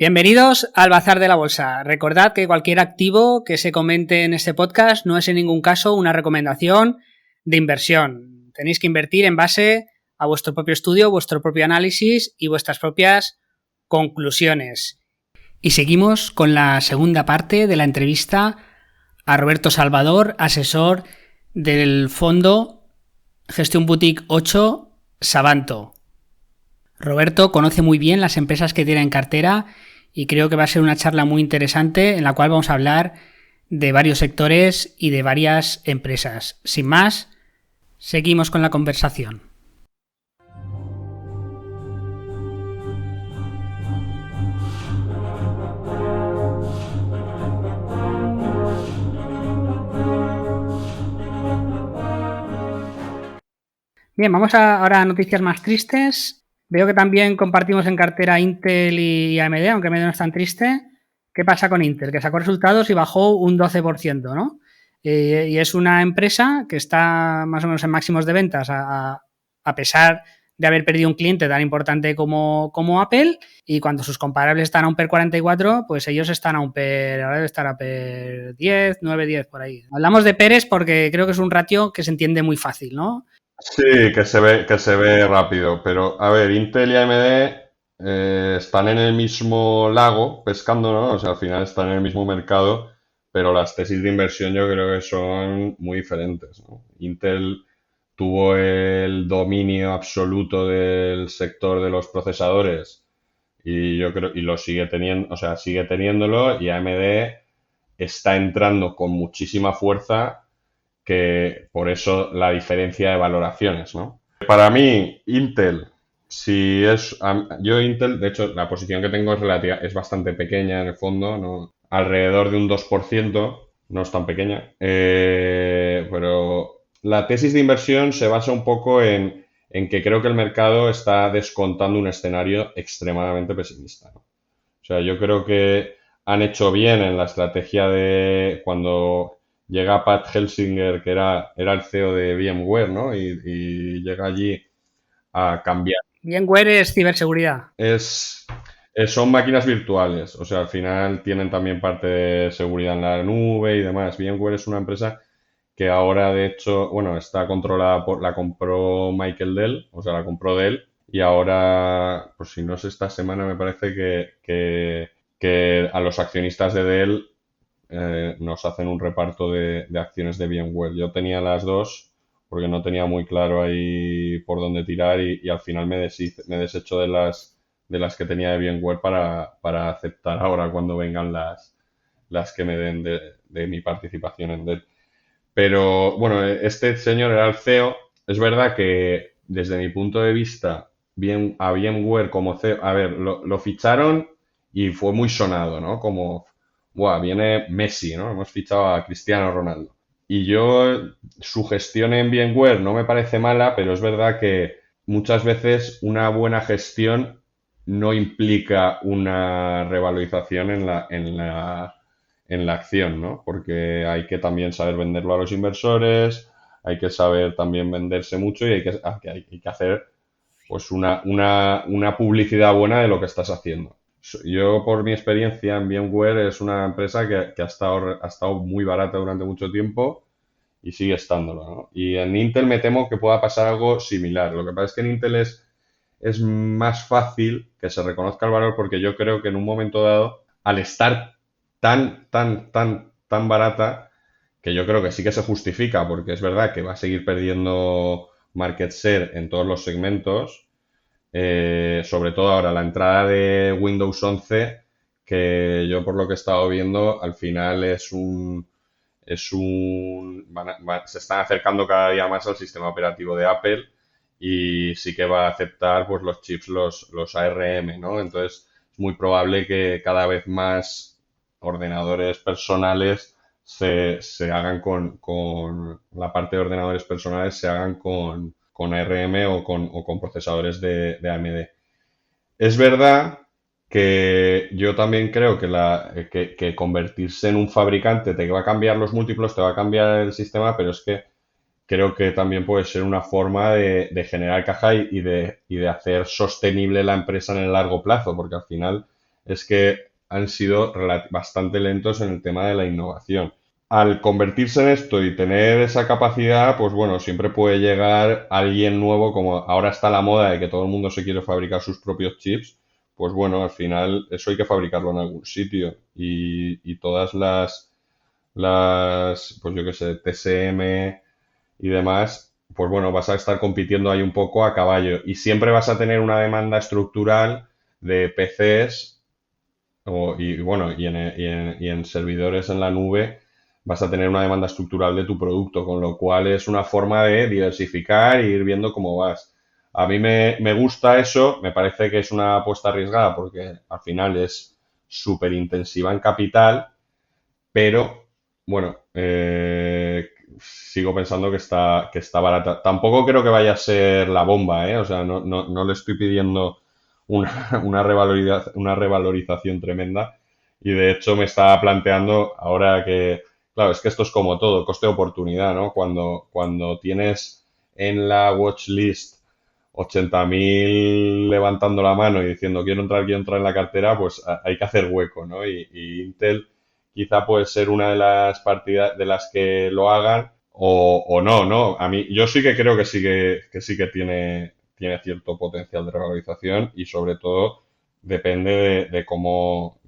Bienvenidos al Bazar de la Bolsa. Recordad que cualquier activo que se comente en este podcast no es en ningún caso una recomendación de inversión. Tenéis que invertir en base a vuestro propio estudio, vuestro propio análisis y vuestras propias conclusiones. Y seguimos con la segunda parte de la entrevista a Roberto Salvador, asesor del fondo Gestión Boutique 8 Sabanto. Roberto conoce muy bien las empresas que tiene en cartera y creo que va a ser una charla muy interesante en la cual vamos a hablar de varios sectores y de varias empresas. Sin más, seguimos con la conversación. Bien, vamos ahora a noticias más tristes. Veo que también compartimos en cartera Intel y AMD, aunque AMD no es tan triste. ¿Qué pasa con Intel? Que sacó resultados y bajó un 12%, ¿no? Y es una empresa que está más o menos en máximos de ventas a pesar de haber perdido un cliente tan importante como Apple, y cuando sus comparables están a un PER 44, pues ellos están a un PER, ahora debe estar a PER 10, 9, 10 por ahí. Hablamos de PERes porque creo que es un ratio que se entiende muy fácil, ¿no? Sí, que se ve rápido, pero a ver, Intel y AMD están en el mismo lago pescando, ¿no? O sea, al final están en el mismo mercado, pero las tesis de inversión yo creo que son muy diferentes, ¿no? Intel tuvo el dominio absoluto del sector de los procesadores y yo creo y lo sigue teniendo, o sea, sigue teniéndolo, y AMD está entrando con muchísima fuerza, que por eso la diferencia de valoraciones, ¿no? Para mí, Intel, si es, yo Intel, de hecho, la posición que tengo es relativa, es bastante pequeña en el fondo, ¿no? Alrededor de un 2%, no es tan pequeña, pero la tesis de inversión se basa un poco en que creo que el mercado está descontando un escenario extremadamente pesimista, ¿no? O sea, yo creo que han hecho bien en la estrategia de cuando llega Pat Gelsinger, que era el CEO de VMware, ¿no? Y llega allí a cambiar. VMware es ciberseguridad. Es, son máquinas virtuales, o sea, al final tienen también parte de seguridad en la nube y demás. VMware es una empresa que ahora, de hecho, bueno, está controlada la compró Michael Dell, o sea, la compró Dell, y ahora, pues si no es esta semana, me parece que a los accionistas de Dell nos hacen un reparto de acciones de VMware. Yo tenía las dos porque no tenía muy claro ahí por dónde tirar, y al final me deshecho de las que tenía de VMware para aceptar ahora cuando vengan las que me den de mi participación en Dell. Pero bueno, este señor era el CEO. Es verdad que desde mi punto de vista, a VMware como CEO, a ver, lo ficharon y fue muy sonado, ¿no? Como, buah, viene Messi, ¿no? Hemos fichado a Cristiano Ronaldo. Y su gestión en VMware no me parece mala, pero es verdad que muchas veces una buena gestión no implica una revalorización en la acción, ¿no? Porque hay que también saber venderlo a los inversores, hay que saber también venderse mucho, y hay que hacer pues una publicidad buena de lo que estás haciendo. Yo, por mi experiencia en VMware, es una empresa que ha estado muy barata durante mucho tiempo y sigue estándolo, ¿no? Y en Intel me temo que pueda pasar algo similar. Lo que pasa es que en Intel es más fácil que se reconozca el valor, porque yo creo que en un momento dado, al estar tan barata, que yo creo que sí que se justifica, porque es verdad que va a seguir perdiendo market share en todos los segmentos, sobre todo ahora la entrada de Windows 11, que yo por lo que he estado viendo, al final se están acercando cada día más al sistema operativo de Apple, y sí que va a aceptar pues los chips, los ARM, ¿no? Entonces es muy probable que cada vez más ordenadores personales se hagan con la parte de ordenadores personales, se hagan con ARM o con procesadores de AMD. Es verdad que yo también creo que convertirse en un fabricante te va a cambiar los múltiplos, te va a cambiar el sistema, pero es que creo que también puede ser una forma de generar caja y de hacer sostenible la empresa en el largo plazo, porque al final es que han sido bastante lentos en el tema de la innovación. Al convertirse en esto y tener esa capacidad, pues bueno, siempre puede llegar alguien nuevo, como ahora está la moda de que todo el mundo se quiere fabricar sus propios chips, pues bueno, al final eso hay que fabricarlo en algún sitio y todas pues yo qué sé, TSM y demás, pues bueno, vas a estar compitiendo ahí un poco a caballo y siempre vas a tener una demanda estructural de PCs y bueno, y en servidores en la nube vas a tener una demanda estructural de tu producto, con lo cual es una forma de diversificar e ir viendo cómo vas. A mí me gusta eso, me parece que es una apuesta arriesgada porque al final es súper intensiva en capital, pero bueno, sigo pensando que está barata. Tampoco creo que vaya a ser la bomba, ¿eh? O sea, no le estoy pidiendo una revalorización tremenda y de hecho me estaba planteando ahora que, claro, es que esto es como todo, coste de oportunidad, ¿no? Cuando tienes en la watch list 80.000 levantando la mano y diciendo quiero entrar en la cartera, pues hay que hacer hueco, ¿no? Y Intel quizá puede ser una de las partidas de las que lo hagan o no, ¿no? A mí, yo sí que creo que sí que tiene cierto potencial de revalorización y sobre todo depende de cómo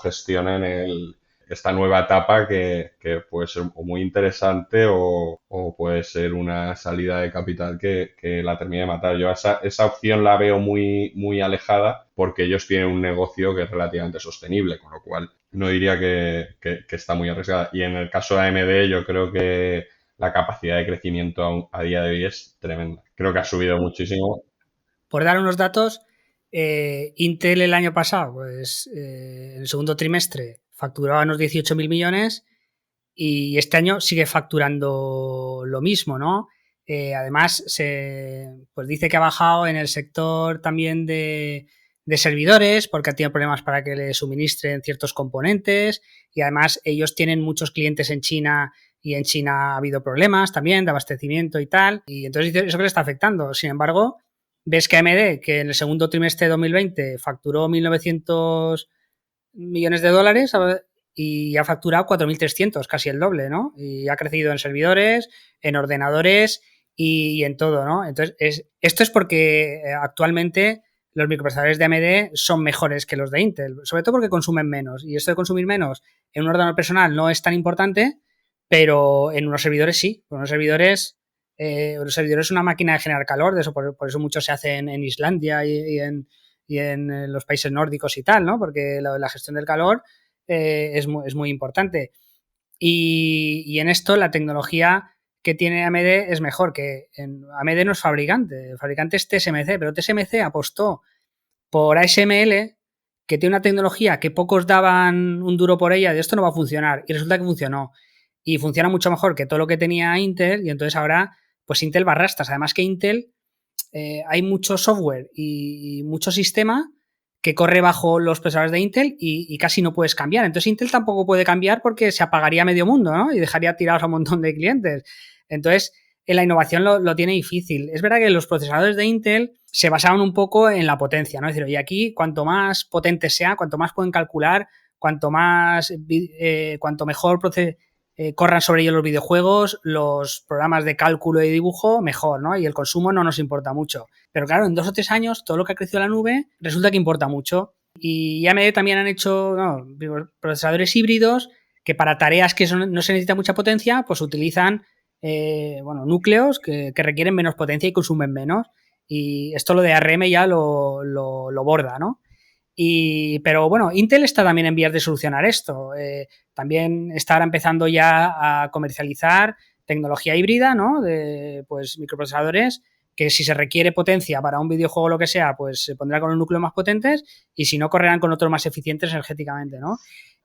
gestionen esta nueva etapa que puede ser o muy interesante o puede ser una salida de capital que la termine de matar. Yo esa opción la veo muy, muy alejada porque ellos tienen un negocio que es relativamente sostenible, con lo cual no diría que está muy arriesgada. Y en el caso de AMD yo creo que la capacidad de crecimiento a día de hoy es tremenda. Creo que ha subido muchísimo. Por dar unos datos, Intel el año pasado, pues en el segundo trimestre facturaba unos 18.000 millones y este año sigue facturando lo mismo, ¿no? Además, pues dice que ha bajado en el sector también de servidores porque ha tenido problemas para que le suministren ciertos componentes y además ellos tienen muchos clientes en China y en China ha habido problemas también de abastecimiento y tal y entonces eso que le está afectando. Sin embargo, ves que AMD, que en el segundo trimestre de 2020 facturó 1.900 millones de dólares y ha facturado 4.300, casi el doble, ¿no? Y ha crecido en servidores, en ordenadores y en todo, ¿no? Entonces, esto es porque actualmente los microprocesadores de AMD son mejores que los de Intel, sobre todo porque consumen menos. Y esto de consumir menos en un ordenador personal no es tan importante, pero en unos servidores sí. En unos servidores es una máquina de generar calor, de eso, por eso mucho se hace en Islandia y en los países nórdicos y tal, ¿no? Porque la gestión del calor es muy importante. Y en esto la tecnología que tiene AMD es mejor, que AMD no es fabricante, el fabricante es TSMC, pero TSMC apostó por ASML, que tiene una tecnología que pocos daban un duro por ella, de esto no va a funcionar, y resulta que funcionó. Y funciona mucho mejor que todo lo que tenía Intel, y entonces ahora, pues Intel va a rastras. Además que Intel, hay mucho software y mucho sistema que corre bajo los procesadores de Intel y casi no puedes cambiar. Entonces Intel tampoco puede cambiar porque se apagaría medio mundo, ¿no? Y dejaría tirados a un montón de clientes. Entonces, en la innovación lo tiene difícil. Es verdad que los procesadores de Intel se basaban un poco en la potencia, ¿no? Es decir, oye, aquí cuanto más potente sea, cuanto más pueden calcular, cuanto mejor corran sobre ellos los videojuegos, los programas de cálculo y dibujo, mejor, ¿no? Y el consumo no nos importa mucho. Pero claro, en 2 o 3 años, todo lo que ha crecido la nube resulta que importa mucho. Y AMD también han hecho procesadores híbridos que para tareas que no se necesita mucha potencia, pues utilizan núcleos que requieren menos potencia y consumen menos. Y esto lo de ARM ya lo borda, ¿no? Pero bueno, Intel está también en vías de solucionar esto. También está ahora empezando ya a comercializar tecnología híbrida, ¿no? De pues microprocesadores que si se requiere potencia para un videojuego o lo que sea, pues se pondrá con los núcleos más potentes y si no, correrán con otros más eficientes energéticamente, ¿no?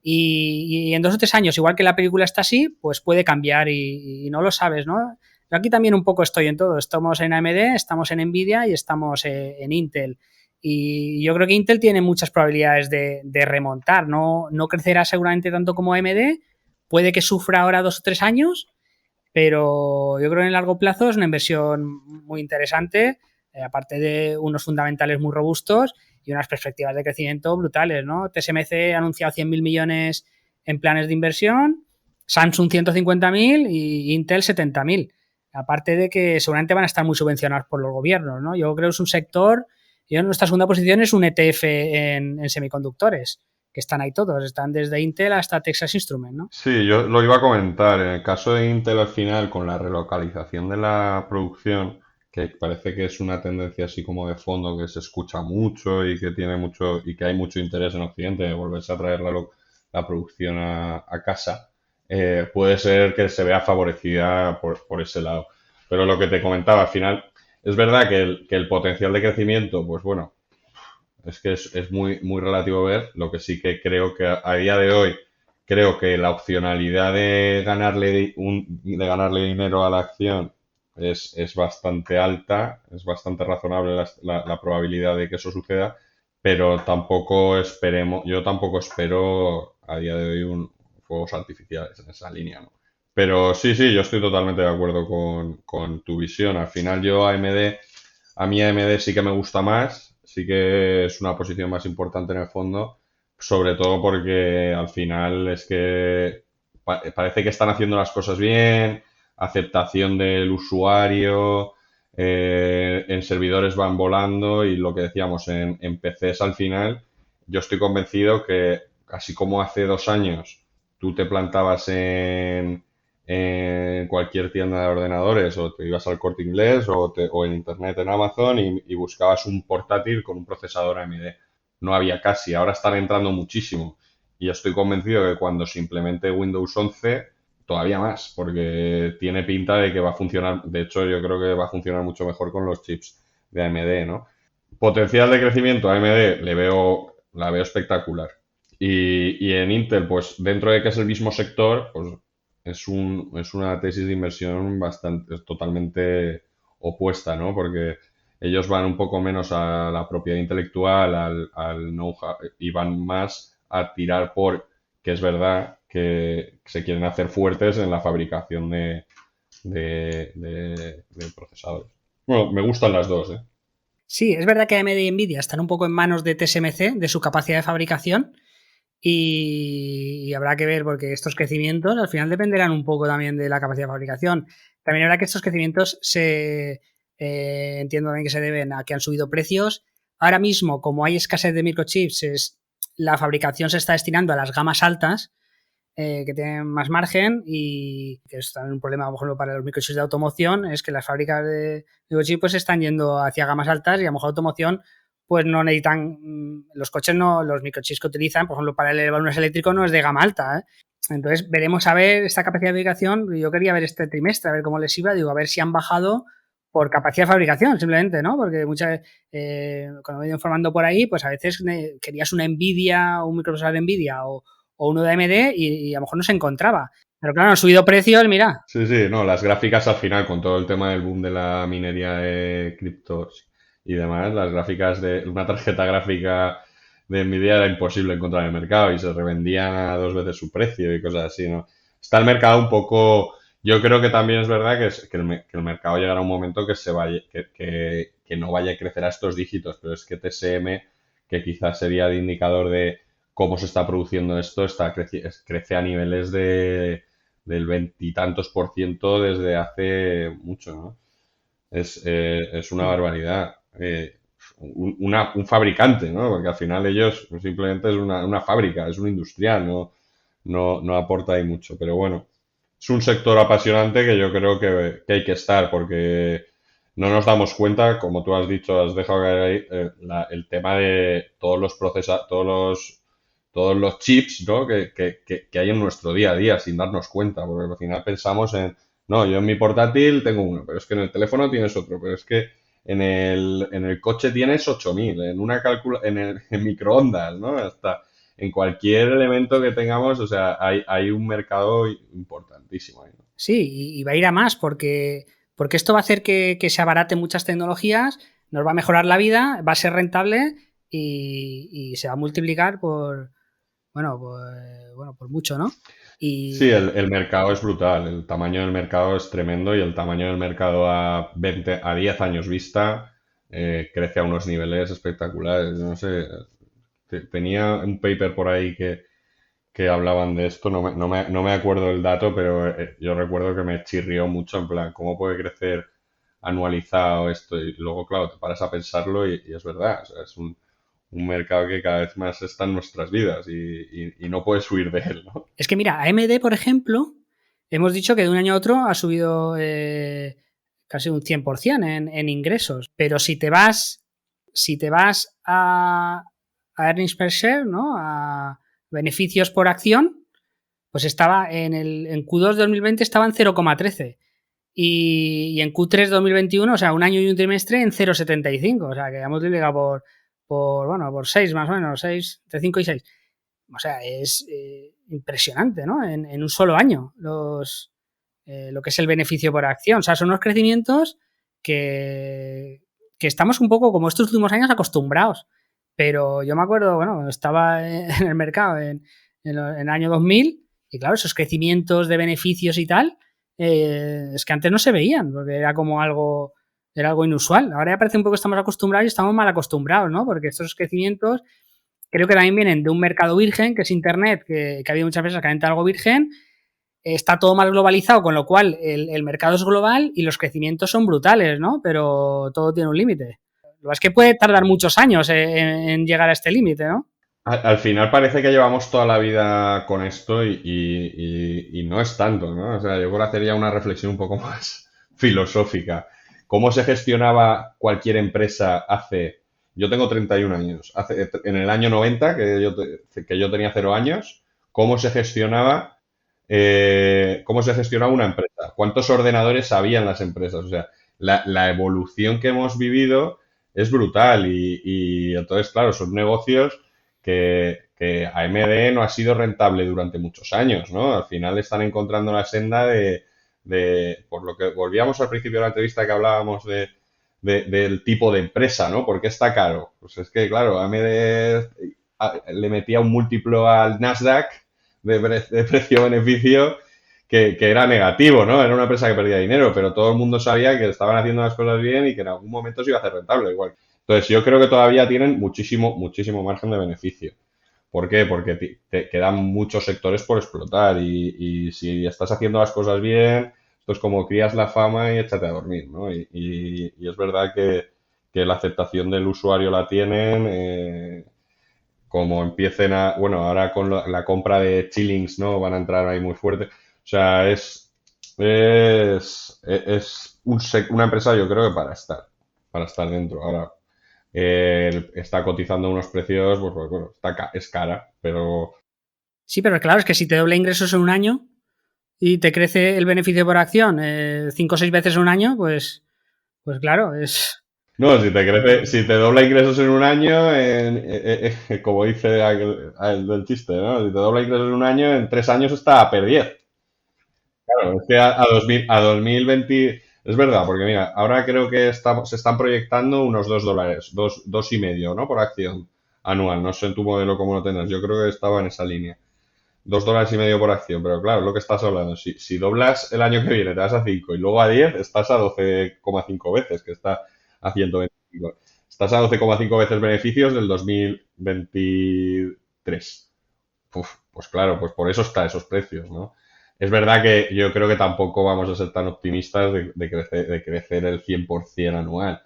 Y en 2 o 3 años, igual que la película está así, pues puede cambiar y no lo sabes, ¿no? Yo aquí también un poco estoy en todo. Estamos en AMD, estamos en Nvidia y estamos en Intel. Y yo creo que Intel tiene muchas probabilidades de remontar. No crecerá seguramente tanto como AMD. Puede que sufra ahora 2 o 3 años, pero yo creo que en el largo plazo es una inversión muy interesante, aparte de unos fundamentales muy robustos y unas perspectivas de crecimiento brutales, ¿no? TSMC ha anunciado 100.000 millones en planes de inversión, Samsung 150.000 y Intel 70.000. Aparte de que seguramente van a estar muy subvencionados por los gobiernos, ¿no? Yo creo que es un sector, yo en nuestra segunda posición es un ETF en semiconductores, que están ahí todos, están desde Intel hasta Texas Instruments, ¿no? Sí, yo lo iba a comentar. En el caso de Intel al final, con la relocalización de la producción, que parece que es una tendencia así como de fondo que se escucha mucho y que tiene mucho y que hay mucho interés en Occidente de volverse a traer la producción a casa, puede ser que se vea favorecida por ese lado. Pero lo que te comentaba, al final, es verdad que el potencial de crecimiento, pues bueno, es que es muy, muy relativo ver. Lo que sí que creo que a día de hoy, creo que la opcionalidad de ganarle dinero a la acción es bastante alta, es bastante razonable la probabilidad de que eso suceda, pero tampoco esperemos, yo tampoco espero a día de hoy un fuegos artificiales en esa línea, ¿no? Pero sí, sí, yo estoy totalmente de acuerdo con tu visión. Al final yo a mí AMD sí que me gusta más, sí que es una posición más importante en el fondo, sobre todo porque al final es que parece que están haciendo las cosas bien, aceptación del usuario, en servidores van volando y lo que decíamos en PCs al final, yo estoy convencido que así como hace 2 años tú te plantabas en cualquier tienda de ordenadores o te ibas al Corte Inglés o en internet en Amazon y buscabas un portátil con un procesador AMD. No había casi, ahora están entrando muchísimo y estoy convencido que cuando se implemente Windows 11 todavía más, porque tiene pinta de que va a funcionar, de hecho yo creo que va a funcionar mucho mejor con los chips de AMD, ¿no? Potencial de crecimiento a AMD la veo espectacular. Y en Intel, pues dentro de que es el mismo sector, pues es una tesis de inversión bastante, totalmente opuesta, ¿no? Porque ellos van un poco menos a la propiedad intelectual, al know-how, y van más a tirar que es verdad que se quieren hacer fuertes en la fabricación de procesadores. Bueno, me gustan las dos, ¿eh? Sí, es verdad que AMD y Nvidia están un poco en manos de TSMC, de su capacidad de fabricación, y habrá que ver porque estos crecimientos al final dependerán un poco también de la capacidad de fabricación. También habrá que estos crecimientos entiendo también que se deben a que han subido precios. Ahora mismo, como hay escasez de microchips, la fabricación se está destinando a las gamas altas, que tienen más margen y que es también un problema, por ejemplo, para los microchips de automoción, es que las fábricas de microchips pues están yendo hacia gamas altas y a lo mejor automoción pues no necesitan, los coches no, los microchips que utilizan, por ejemplo, para el balones eléctrico no es de gama alta, ¿eh? Entonces veremos a ver esta capacidad de fabricación. Yo quería ver este trimestre, a ver cómo les iba, digo, a ver si han bajado por capacidad de fabricación, simplemente, ¿no? Porque cuando me he ido informando por ahí, pues a veces querías una Nvidia, un microprocesador Nvidia o uno de AMD y a lo mejor no se encontraba. Pero claro, han subido precios, mira. Sí, sí, no, las gráficas al final, con todo el tema del boom de la minería de criptos y demás, las gráficas de una tarjeta gráfica de Nvidia era imposible encontrar en el mercado y se revendían a 2 veces su precio y cosas así, ¿no? Está el mercado un poco. Yo creo que también es verdad que el mercado llegará a un momento que se vaya, que no vaya a crecer a estos dígitos, pero es que TSM, que quizás sería el indicador de cómo se está produciendo esto, crece a niveles del veintitantos por ciento desde hace mucho, ¿no? Es una barbaridad. Un fabricante, ¿no? Porque al final ellos simplemente es una fábrica, es un industrial, no aporta ahí mucho. Pero bueno, es un sector apasionante que yo creo que hay que estar porque no nos damos cuenta, como tú has dicho, has dejado caer ahí, el tema de todos los chips, ¿no? que hay en nuestro día a día sin darnos cuenta, porque al final pensamos no, yo en mi portátil tengo uno, pero es que en el teléfono tienes otro, pero es que en el coche tienes 8.000 en microondas, ¿no? Hasta en cualquier elemento que tengamos, o sea, hay un mercado importantísimo ahí, ¿no? Sí, y va a ir a más porque esto va a hacer que se abaraten muchas tecnologías, nos va a mejorar la vida, va a ser rentable y se va a multiplicar por mucho, ¿no? Sí, Y el mercado es brutal, el tamaño del mercado es tremendo y el tamaño del mercado a 10 años vista crece a unos niveles espectaculares. No sé, tenía un paper por ahí que hablaban de esto, no me acuerdo el dato, pero yo recuerdo que me chirrió mucho, en plan, ¿cómo puede crecer anualizado esto? Y luego, claro, te paras a pensarlo y es verdad, o sea, es un mercado que cada vez más está en nuestras vidas y no puedes huir de él, ¿no? Es que mira, AMD, por ejemplo, hemos dicho que de un año a otro ha subido casi un 100% en ingresos, pero si te vas a earnings per share, ¿no? A beneficios por acción, pues estaba en Q2 2020 estaba en 0,13 y en Q3 2021, o sea, un año y un trimestre en 0,75, o sea, que hemos multiplicado por 6 más o menos, 6, entre 5 y 6. O sea, es impresionante, ¿no? En un solo año lo que es el beneficio por acción. O sea, son unos crecimientos que estamos un poco, como estos últimos años, acostumbrados. Pero yo me acuerdo, bueno, cuando estaba en el mercado en el año 2000, y claro, esos crecimientos de beneficios y tal, es que antes no se veían, porque era algo inusual. Ahora ya parece un poco que estamos acostumbrados y estamos mal acostumbrados, ¿no? Porque estos crecimientos creo que también vienen de un mercado virgen, que es Internet, que ha habido muchas empresas que han entrado algo virgen. Está todo mal globalizado, con lo cual el mercado es global y los crecimientos son brutales, ¿no? Pero todo tiene un límite. Lo que es que puede tardar muchos años en llegar a este límite, ¿no? Al final parece que llevamos toda la vida con esto y no es tanto, ¿no? O sea, yo quiero hacer ya una reflexión un poco más filosófica. ¿Cómo se gestionaba cualquier empresa hace... Yo tengo 31 años. En el año 90, que yo tenía 0 años, ¿cómo se gestionaba, cómo se gestionaba una empresa? ¿Cuántos ordenadores había en las empresas? O sea, la evolución que hemos vivido es brutal y entonces, claro, son negocios que AMD no ha sido rentable durante muchos años, ¿no? Al final están encontrando la senda por lo que volvíamos al principio de la entrevista que hablábamos del tipo de empresa, ¿no? ¿Por qué está caro? Pues es que, claro, AMD le metía un múltiplo al Nasdaq de precio-beneficio que era negativo, ¿no? Era una empresa que perdía dinero, pero todo el mundo sabía que estaban haciendo las cosas bien y que en algún momento se iba a hacer rentable igual. Entonces, yo creo que todavía tienen muchísimo, muchísimo margen de beneficio. ¿Por qué? Porque te quedan muchos sectores por explotar y si estás haciendo las cosas bien, esto es como crías la fama y échate a dormir, ¿no? Y es verdad que la aceptación del usuario la tienen, como empiecen a, bueno, ahora con la compra de Chillings, ¿no? Van a entrar ahí muy fuerte. O sea, es una empresa, yo creo que para estar dentro. Ahora, está cotizando unos precios, pues bueno, es cara, pero Sí, pero claro, es que si te dobla ingresos en un año y te crece el beneficio por acción 5 o 6 veces en un año, pues claro, es... no, si te dobla ingresos en un año, como dice el del chiste, ¿no? Si te dobla ingresos en un año, en 3 años está a per 10. Claro, es que a 2020, es verdad, porque mira, ahora creo que se están proyectando unos $2, dos y medio, ¿no? Por acción anual. No sé en tu modelo cómo lo tendrás. Yo creo que estaba en esa línea. $2.50 por acción, pero claro, es lo que estás hablando. Si doblas el año que viene, te vas a 5 y luego a 10, estás a 12,5 veces, que está a 125. Estás a 12,5 veces beneficios del 2023. Uf, pues claro, pues por eso está esos precios, ¿no? Es verdad que yo creo que tampoco vamos a ser tan optimistas de crecer el 100% anual,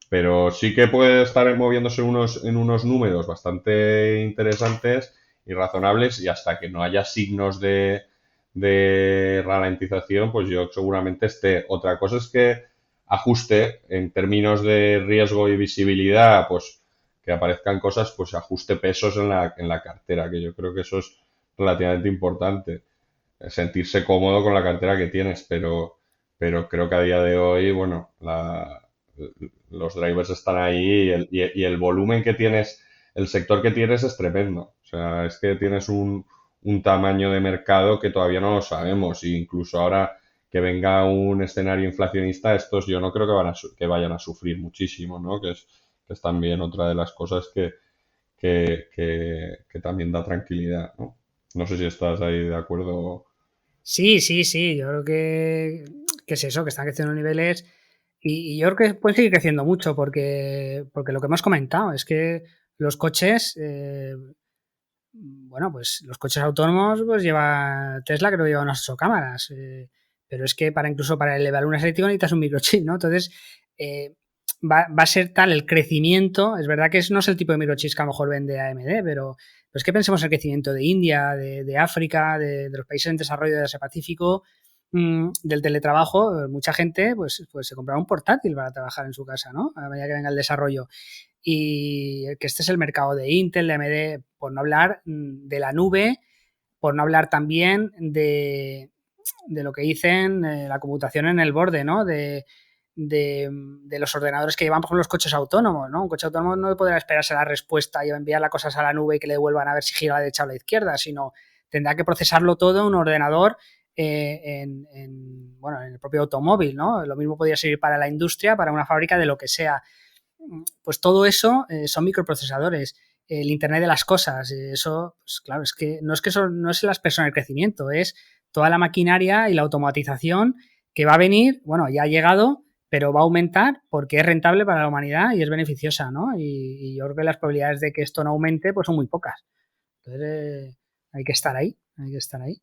pero sí que puede estar moviéndose en unos números bastante interesantes y razonables y hasta que no haya signos de ralentización, pues yo seguramente esté. Otra cosa es que ajuste en términos de riesgo y visibilidad, pues que aparezcan cosas, pues ajuste pesos en la cartera, que yo creo que eso es relativamente importante. Sentirse cómodo con la cartera que tienes, pero creo que a día de hoy, bueno, los drivers están ahí y el volumen que tienes, el sector que tienes es tremendo. O sea, es que tienes un tamaño de mercado que todavía no lo sabemos. E incluso ahora que venga un escenario inflacionista, estos yo no creo que vayan a sufrir muchísimo, ¿no? Que es también otra de las cosas que también da tranquilidad, ¿no? No sé si estás ahí de acuerdo. Sí, sí, sí, yo creo que es eso, que están creciendo niveles. Y yo creo que pueden seguir creciendo mucho porque lo que hemos comentado es que los coches, bueno, pues los coches autónomos, pues lleva Tesla, creo que lleva unas 8 cámaras, pero es que incluso para elevar un eléctrico necesitas un microchip, ¿no? Entonces, va a ser tal el crecimiento, es verdad que no es el tipo de microchips que a lo mejor vende AMD, pero es que pensemos en el crecimiento de India, de África, de los países en desarrollo de Asia Pacífico, del teletrabajo. Mucha gente pues se comprará un portátil para trabajar en su casa, ¿no? A medida que venga el desarrollo. Y que este es el mercado de Intel, de AMD, por no hablar de la nube, por no hablar también de lo que dicen la computación en el borde, ¿no? De los ordenadores que llevan, por ejemplo, los coches autónomos, ¿no? Un coche autónomo no podrá esperarse la respuesta y enviar las cosas a la nube y que le devuelvan a ver si gira a la derecha o a la izquierda, sino tendrá que procesarlo todo en un ordenador en el propio automóvil, ¿no? Lo mismo podría servir para la industria, para una fábrica, de lo que sea. Pues todo eso son microprocesadores. El Internet de las cosas, eso, pues claro, es que no es las personas el crecimiento, es toda la maquinaria y la automatización que va a venir, bueno, ya ha llegado, pero va a aumentar porque es rentable para la humanidad y es beneficiosa, ¿no? Y yo creo que las probabilidades de que esto no aumente pues son muy pocas. Entonces, hay que estar ahí, hay que estar ahí.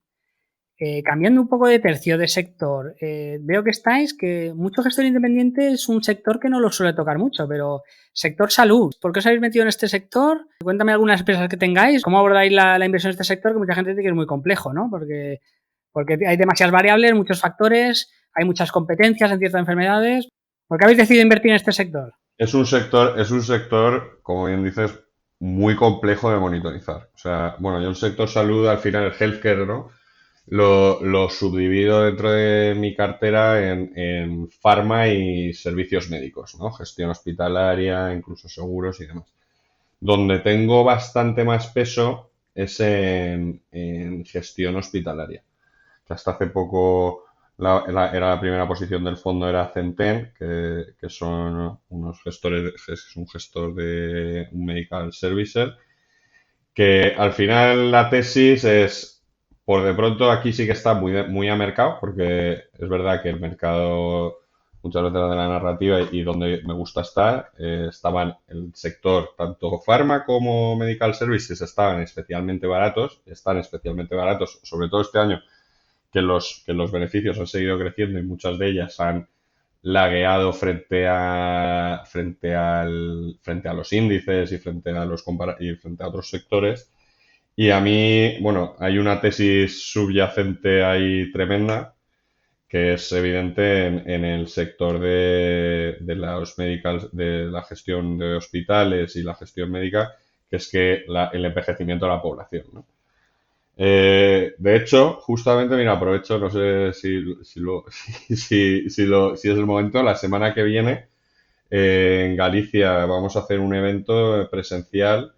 Cambiando un poco de tercio de sector, veo que mucho gestor independiente es un sector que no lo suele tocar mucho, pero sector salud, ¿por qué os habéis metido en este sector? Cuéntame algunas empresas que tengáis, cómo abordáis la inversión en este sector, que mucha gente dice que es muy complejo, ¿no? Porque hay demasiadas variables, muchos factores, hay muchas competencias en ciertas enfermedades. ¿Por qué habéis decidido invertir en este sector? Es un sector, como bien dices, muy complejo de monitorizar. O sea, bueno, yo el sector salud, al final, el healthcare, ¿no? Lo subdivido dentro de mi cartera en farma y servicios médicos, ¿no? Gestión hospitalaria, incluso seguros y demás. Donde tengo bastante más peso es en gestión hospitalaria. Que hasta hace poco era la primera posición del fondo, era Centen, que son unos gestores, es un gestor de un medical servicer, que al final la tesis es, por de pronto aquí sí que está muy a mercado, porque es verdad que el mercado muchas veces de la narrativa y donde me gusta estar, estaban el sector, tanto pharma como medical services estaban especialmente baratos, están especialmente baratos, sobre todo este año que los beneficios han seguido creciendo y muchas de ellas han lagueado frente a los índices y y frente a otros sectores. Y a mí, bueno, hay una tesis subyacente ahí tremenda que es evidente en el sector de los medical, de la gestión de hospitales y la gestión médica, que es que el envejecimiento de la población, ¿no? De hecho, justamente, mira, aprovecho, no sé si es el momento, la semana que viene en Galicia vamos a hacer un evento presencial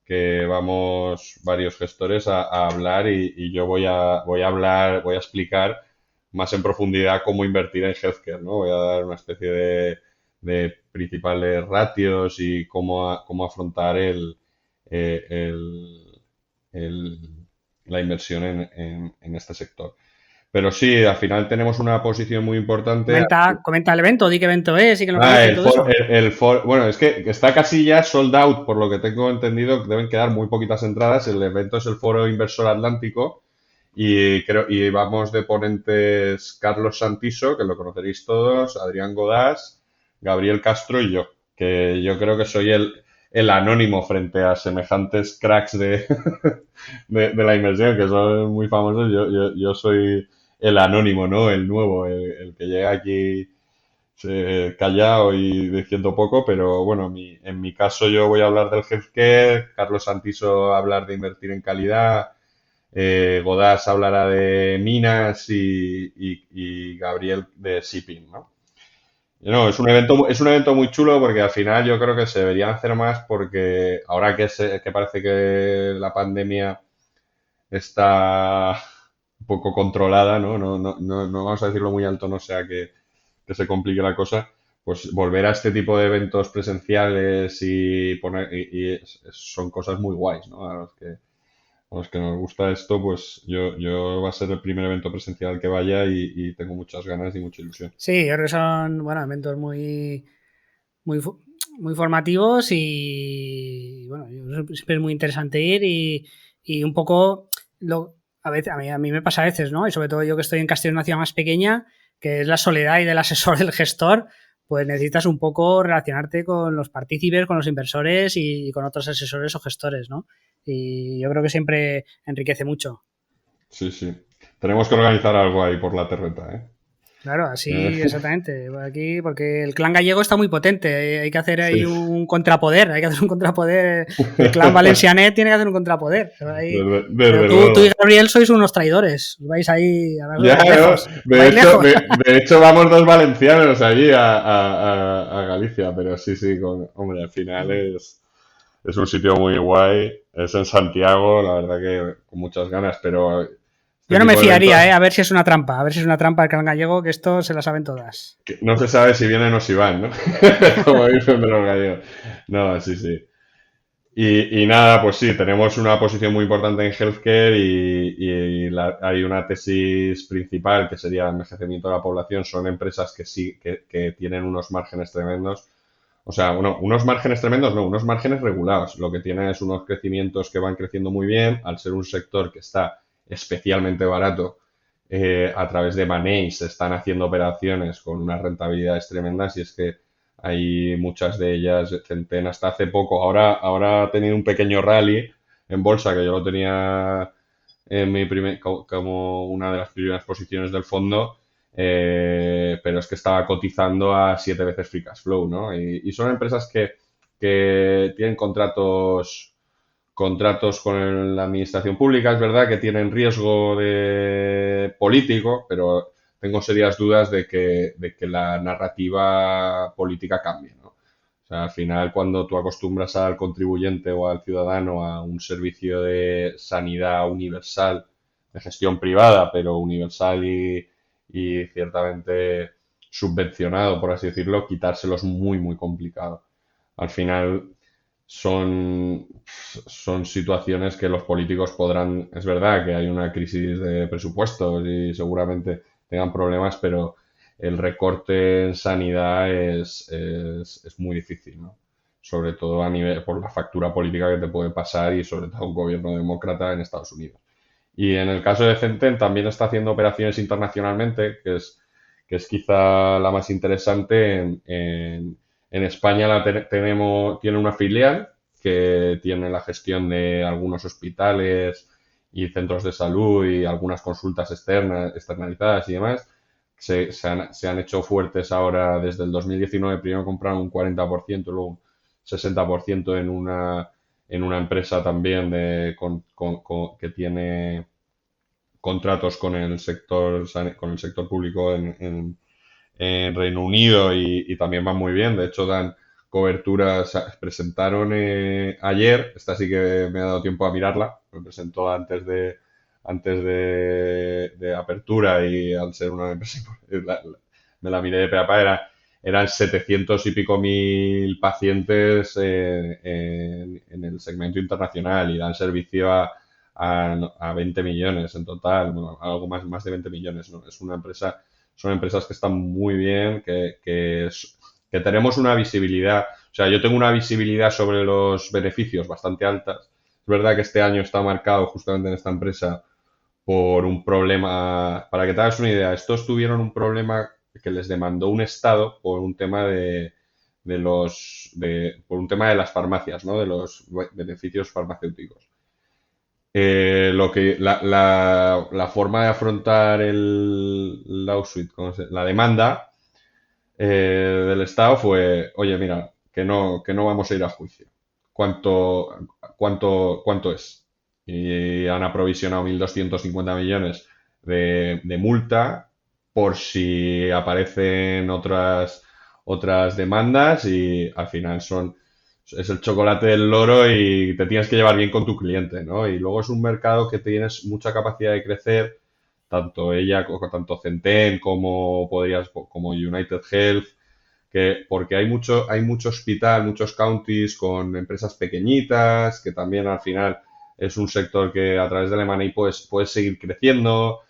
que vamos varios gestores a hablar y yo voy a hablar, voy a explicar más en profundidad cómo invertir en healthcare, ¿no? Voy a dar una especie de principales ratios y cómo afrontar eh, el, el- la inversión en este sector. Pero sí, al final tenemos una posición muy importante. Comenta el evento, di qué evento es y que lo Ah, organiza y todo eso. bueno, es que está casi ya sold out, por lo que tengo entendido, deben quedar muy poquitas entradas. El evento es el Foro Inversor Atlántico y vamos de ponentes Carlos Santiso, que lo conoceréis todos, Adrián Godás, Gabriel Castro y yo, que yo creo que soy el anónimo frente a semejantes cracks de la inversión, que son muy famosos. Yo soy el anónimo, ¿no? El nuevo, el que llega aquí callado y diciendo poco, pero bueno, en mi caso yo voy a hablar del healthcare, Carlos Santiso a hablar de invertir en calidad, Godás hablará de minas y Gabriel de shipping, ¿no? Y no, es un evento muy chulo porque al final yo creo que se deberían hacer más porque ahora que parece que la pandemia está un poco controlada, ¿no? No vamos a decirlo muy alto, no sea que se complique la cosa, pues volver a este tipo de eventos presenciales y son cosas muy guays, ¿no? a los que nos gusta esto, pues yo va a ser el primer evento presencial que vaya y tengo muchas ganas y mucha ilusión. Sí, yo creo que son, bueno, eventos muy, muy formativos y, bueno, siempre es muy interesante ir y un poco, a veces, a mí me pasa a veces, ¿no? Y sobre todo yo que estoy en Castellón, una ciudad más pequeña, que es la soledad y del asesor del gestor, pues necesitas un poco relacionarte con los partícipes, con los inversores y con otros asesores o gestores, ¿no? Y yo creo que siempre enriquece mucho. Sí, sí. Tenemos que organizar algo ahí por la terreta, ¿eh? Claro, así exactamente. Aquí, porque el clan gallego está muy potente. Hay que hacer ahí Sí. un contrapoder. Hay que hacer un contrapoder. El clan valencianet tiene que hacer un contrapoder. Pero Desde tú y luego. Gabriel sois unos traidores. Vais ahí, Ya, vais ¿no? lejos. De Vais hecho, lejos. de hecho vamos dos valencianos allí a Galicia, pero sí, sí, hombre, al final es un sitio muy guay, es en Santiago, la verdad que con muchas ganas, pero Yo este no me tipo de fiaría, eventos a ver si es una trampa. A ver si es una trampa el clan gallego, que esto se la saben todas. que no se sabe si vienen o si van, ¿no? Como dicen de los gallegos. No, sí, sí. Y nada, pues sí, tenemos una posición muy importante en healthcare hay una tesis principal que sería el envejecimiento de la población. Son empresas que sí, que tienen unos márgenes tremendos. O sea, unos márgenes tremendos, no, unos márgenes regulados. Lo que tienen es unos crecimientos que van creciendo muy bien, al ser un sector que está especialmente barato. A través de Money se están haciendo operaciones con unas rentabilidades tremendas y es que hay muchas de ellas, Centeno hasta hace poco, ahora ha tenido un pequeño rally en bolsa que yo lo tenía en como una de las primeras posiciones del fondo, pero es que estaba cotizando a 7 veces free cash flow, ¿no? Y son empresas que tienen contratos con la administración pública, es verdad que tienen riesgo de político, pero tengo serias dudas de que la narrativa política cambie, ¿no? O sea, al final, cuando tú acostumbras al contribuyente o al ciudadano a un servicio de sanidad universal, de gestión privada, pero universal y ciertamente subvencionado, por así decirlo, quitárselo es muy, muy complicado. Al final, son, son situaciones que los políticos podrán, es verdad que hay una crisis de presupuestos y seguramente tengan problemas, pero el recorte en sanidad es muy difícil, ¿no? Sobre todo a nivel, por la factura política que te puede pasar y sobre todo un gobierno demócrata en Estados Unidos. Y en el caso de Centen también está haciendo operaciones internacionalmente, que es quizá la más interesante. En España tiene una filial que tiene la gestión de algunos hospitales y centros de salud y algunas consultas externalizadas y demás. Se han hecho fuertes ahora desde el 2019. Primero compraron un 40%, luego un 60% en una empresa también que tiene contratos con el sector público en Reino Unido y también van muy bien. De hecho, dan coberturas. Presentaron ayer, esta sí que me ha dado tiempo a mirarla, me presentó antes de apertura y al ser una empresa, me la miré de pe a pa, eran 700 y pico mil pacientes en el segmento internacional y dan servicio a 20 millones en total, bueno, algo más de 20 millones, ¿no? Son empresas que están muy bien, que tenemos una visibilidad, o sea, yo tengo una visibilidad sobre los beneficios bastante altas. Es verdad que este año está marcado justamente en esta empresa por un problema, para que te hagas una idea, estos tuvieron un problema que les demandó un estado por un tema por un tema de las farmacias, ¿no? De los beneficios farmacéuticos. La forma de afrontar el lawsuit, la demanda del Estado fue, oye, mira, que no vamos a ir a juicio. ¿Cuánto es? Y han aprovisionado 1.250 millones de multa por si aparecen otras demandas y al final es el chocolate del loro y te tienes que llevar bien con tu cliente, ¿no? Y luego es un mercado que tienes mucha capacidad de crecer, tanto Centen como United Health, porque hay mucho hospital, muchos counties con empresas pequeñitas que también al final es un sector que a través del M&A puedes seguir creciendo.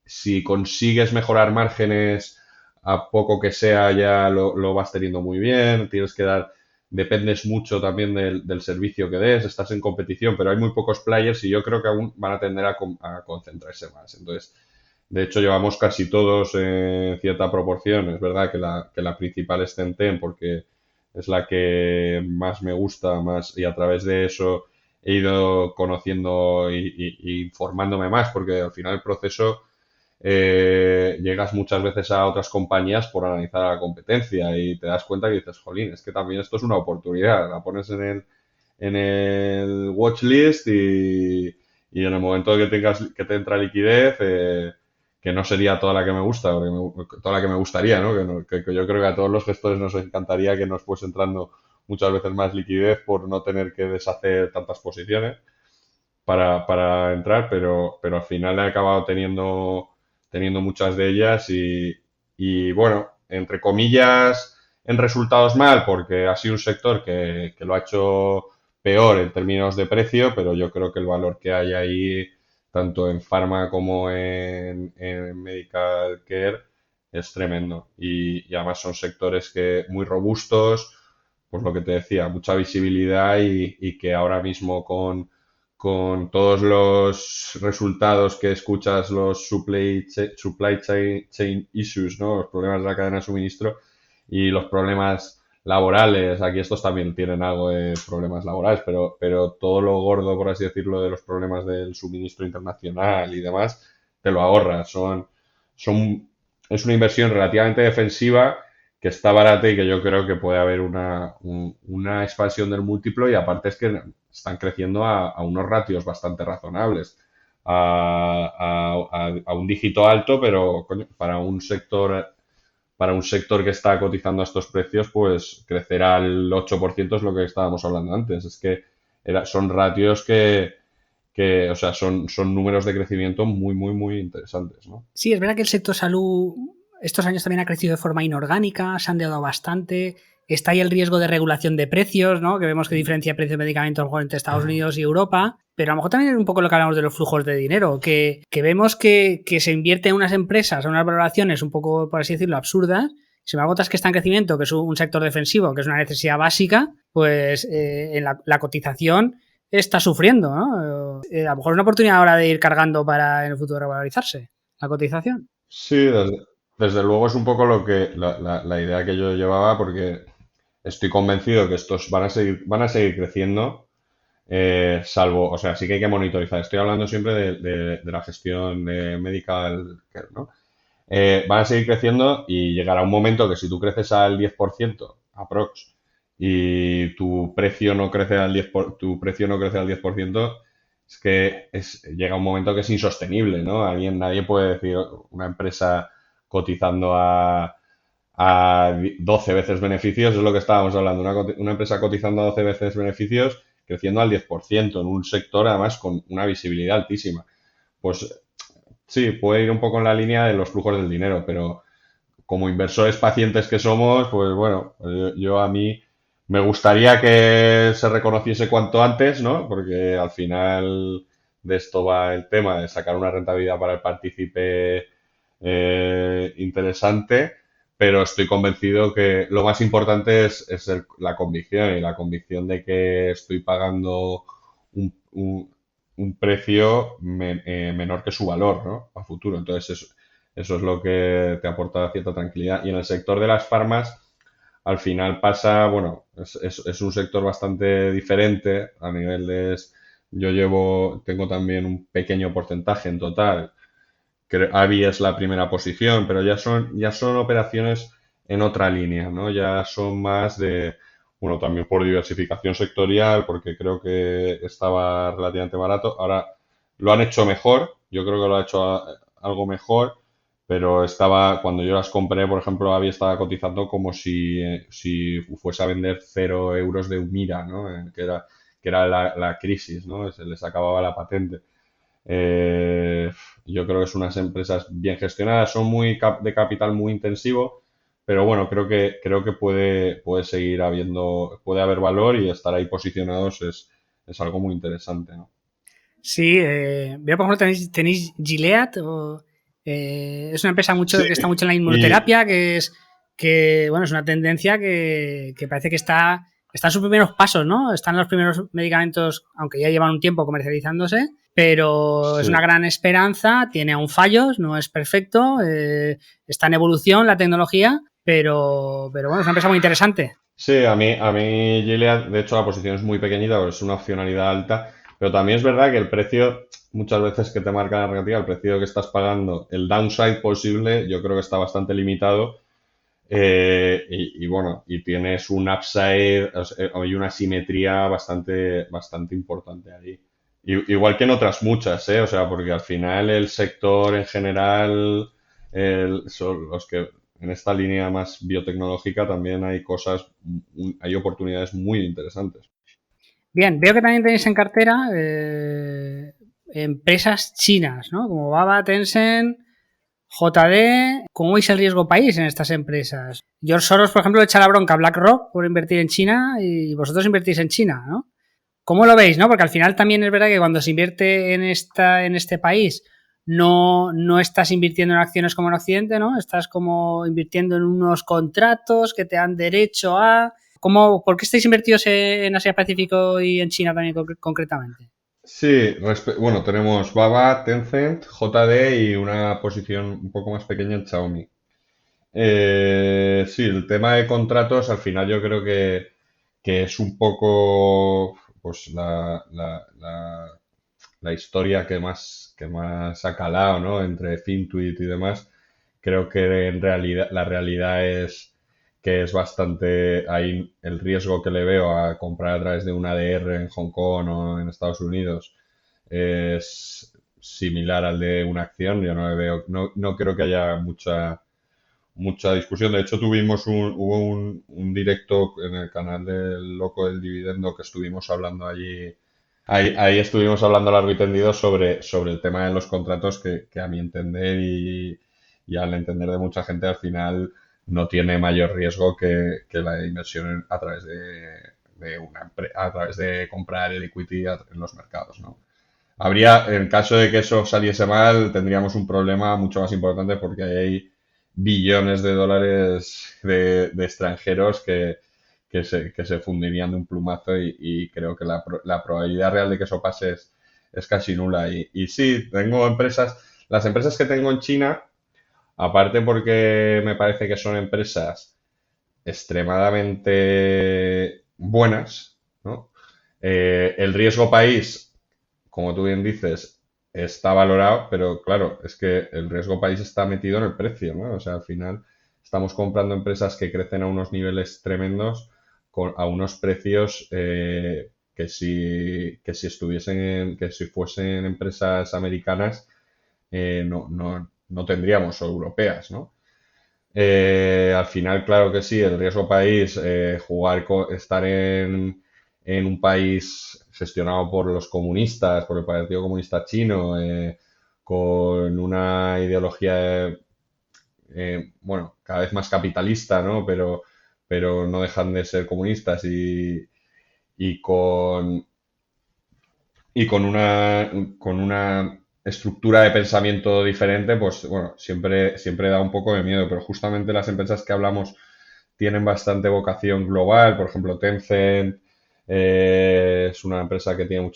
Si consigues mejorar márgenes, a poco que sea, ya lo vas teniendo muy bien. Tienes que dar, dependes mucho también del servicio que des, estás en competición, pero hay muy pocos players y yo creo que aún van a tender a concentrarse más. Entonces, de hecho, llevamos casi todos en cierta proporción. Es verdad que la principal es Centen porque es la que más me gusta, más, y a través de eso he ido conociendo y informándome más, porque al final el proceso llegas muchas veces a otras compañías por analizar la competencia y te das cuenta que dices, jolín, es que también esto es una oportunidad, la pones en el watch list y en el momento que tengas que te entra liquidez, que no sería toda la que me gusta, toda la que me gustaría, ¿no? Que yo creo que a todos los gestores nos encantaría que nos fuese entrando muchas veces más liquidez por no tener que deshacer tantas posiciones para entrar, pero al final he acabado teniendo muchas de ellas y bueno, entre comillas, en resultados mal, porque ha sido un sector que lo ha hecho peor en términos de precio, pero yo creo que el valor que hay ahí, tanto en pharma como en medical care, es tremendo. Y además son sectores que muy robustos, pues lo que te decía, mucha visibilidad y que ahora mismo con todos los resultados que escuchas, los supply chain issues, ¿no? Los problemas de la cadena de suministro y los problemas laborales. Aquí estos también tienen algo de problemas laborales, pero todo lo gordo, por así decirlo, de los problemas del suministro internacional y demás, te lo ahorras. Es una inversión relativamente defensiva que está barata y que yo creo que puede haber una expansión del múltiplo y aparte es que están creciendo a unos ratios bastante razonables, a un dígito alto, pero coño, para un sector que está cotizando a estos precios, pues crecer al 8% es lo que estábamos hablando antes. Es que son ratios o sea, son números de crecimiento muy, muy, muy interesantes, ¿no? Sí, es verdad que el sector salud estos años también ha crecido de forma inorgánica, se han dado bastante. Está ahí el riesgo de regulación de precios, ¿no? Que vemos que diferencia precios de medicamentos a lo mejor entre Estados Unidos y Europa. Pero a lo mejor también es un poco lo que hablamos de los flujos de dinero, que vemos que se invierte en unas empresas, en unas valoraciones un poco, por así decirlo, absurdas. Sin embargo, otras que están en crecimiento, que es un sector defensivo, que es una necesidad básica, pues en la cotización está sufriendo, ¿no? A lo mejor es una oportunidad ahora de ir cargando para en el futuro revalorizarse la cotización. Sí, desde luego es un poco la idea que yo llevaba, porque estoy convencido que estos van a seguir creciendo, salvo, o sea, sí que hay que monitorizar. Estoy hablando siempre de la gestión de medical care, ¿no? Van a seguir creciendo y llegará un momento que si tú creces al 10% aprox y tu precio no crece tu precio no crece al 10%, es que llega un momento que es insostenible, ¿no? Nadie puede decir una empresa cotizando a 12 veces beneficios, es lo que estábamos hablando, una empresa cotizando a 12 veces beneficios creciendo al 10% en un sector además con una visibilidad altísima. Pues sí, puede ir un poco en la línea de los flujos del dinero, pero como inversores pacientes que somos, pues bueno, yo a mí me gustaría que se reconociese cuanto antes, ¿no? Porque al final de esto va el tema de sacar una rentabilidad para el partícipe interesante, pero estoy convencido que lo más importante es la convicción y la convicción de que estoy pagando un precio menor que su valor, ¿no? A futuro. Entonces, eso es lo que te aporta cierta tranquilidad. Y en el sector de las farmas, al final pasa, bueno, es un sector bastante diferente a nivel de... Tengo también un pequeño porcentaje en total. Avi es la primera posición, pero ya son operaciones en otra línea, ¿no? Ya son más bueno, también por diversificación sectorial, porque creo que estaba relativamente barato. Ahora lo han hecho mejor, yo creo que lo ha hecho algo mejor, pero cuando yo las compré, por ejemplo, Avi estaba cotizando como si fuese a vender 0 euros de Humira, ¿no? Que era la crisis, ¿no? Se les acababa la patente. Eh, yo creo que son unas empresas bien gestionadas, son de capital muy intensivo, pero bueno, creo que puede seguir puede haber valor y estar ahí posicionados es algo muy interesante, ¿no? Sí, veo por ejemplo tenéis Gilead, es una empresa Sí, que está mucho en la y inmunoterapia, que bueno, es una tendencia que parece que está en sus primeros pasos, ¿no? Están los primeros medicamentos, aunque ya llevan un tiempo comercializándose, pero es una sí. gran esperanza, tiene aún fallos, no es perfecto, está en evolución la tecnología, pero bueno, es una empresa muy interesante. Sí, a mí Gilead, de hecho, la posición es muy pequeñita, porque es una opcionalidad alta, pero también es verdad que el precio, muchas veces que te marca la negativa, el precio que estás pagando, el downside posible, yo creo que está bastante limitado. Y bueno, y tienes un upside, o sea, hay una simetría bastante importante ahí. Igual que en otras muchas, ¿eh? O sea, porque al final el sector en general, son los que en esta línea más biotecnológica también hay cosas, hay oportunidades muy interesantes. Bien, veo que también tenéis en cartera empresas chinas, ¿no? Como Baba, Tencent, JD. ¿Cómo veis el riesgo país en estas empresas? George Soros, por ejemplo, echa la bronca a BlackRock por invertir en China y vosotros invertís en China, ¿no? ¿Cómo lo veis, no? Porque al final también es verdad que cuando se invierte en este país no estás invirtiendo en acciones como en Occidente, ¿no? Estás como invirtiendo en unos contratos que te dan derecho a... ¿Por qué estáis invertidos en Asia Pacífico y en China también concretamente? Sí, bueno, tenemos Baba, Tencent, JD y una posición un poco más pequeña en Xiaomi. Sí, el tema de contratos, al final yo creo que es un poco pues la historia que más ha calado, ¿no? Entre FinTwit y demás. Creo que en realidad la realidad es que es bastante ahí el riesgo que le veo a comprar a través de un ADR en Hong Kong o en Estados Unidos es similar al de una acción. Yo no le veo, no creo que haya mucha discusión. De hecho, hubo un directo en el canal del Loco del Dividendo que estuvimos hablando allí. Ahí estuvimos hablando largo y tendido sobre el tema de los contratos que a mi entender y al entender de mucha gente al final no tiene mayor riesgo que la inversión a través a través de comprar el equity en los mercados, ¿no? En caso de que eso saliese mal, tendríamos un problema mucho más importante porque hay billones de dólares de extranjeros que se fundirían de un plumazo y creo que la probabilidad real de que eso pase es casi nula. Y sí, tengo las empresas que tengo en China, aparte porque me parece que son empresas extremadamente buenas, ¿no? El riesgo país, como tú bien dices, está valorado, pero claro, es que el riesgo país está metido en el precio, ¿no? O sea, al final estamos comprando empresas que crecen a unos niveles tremendos, a unos precios que si fuesen empresas americanas, no tendríamos, o europeas, ¿no? Al final, claro que sí, el riesgo país, estar en un país gestionado por los comunistas, por el Partido Comunista Chino, con una ideología, bueno, cada vez más capitalista, ¿no? Pero no dejan de ser comunistas y con, y con una estructura de pensamiento diferente, pues bueno, siempre da un poco de miedo, pero justamente las empresas que hablamos tienen bastante vocación global. Por ejemplo, Tencent es una empresa que tiene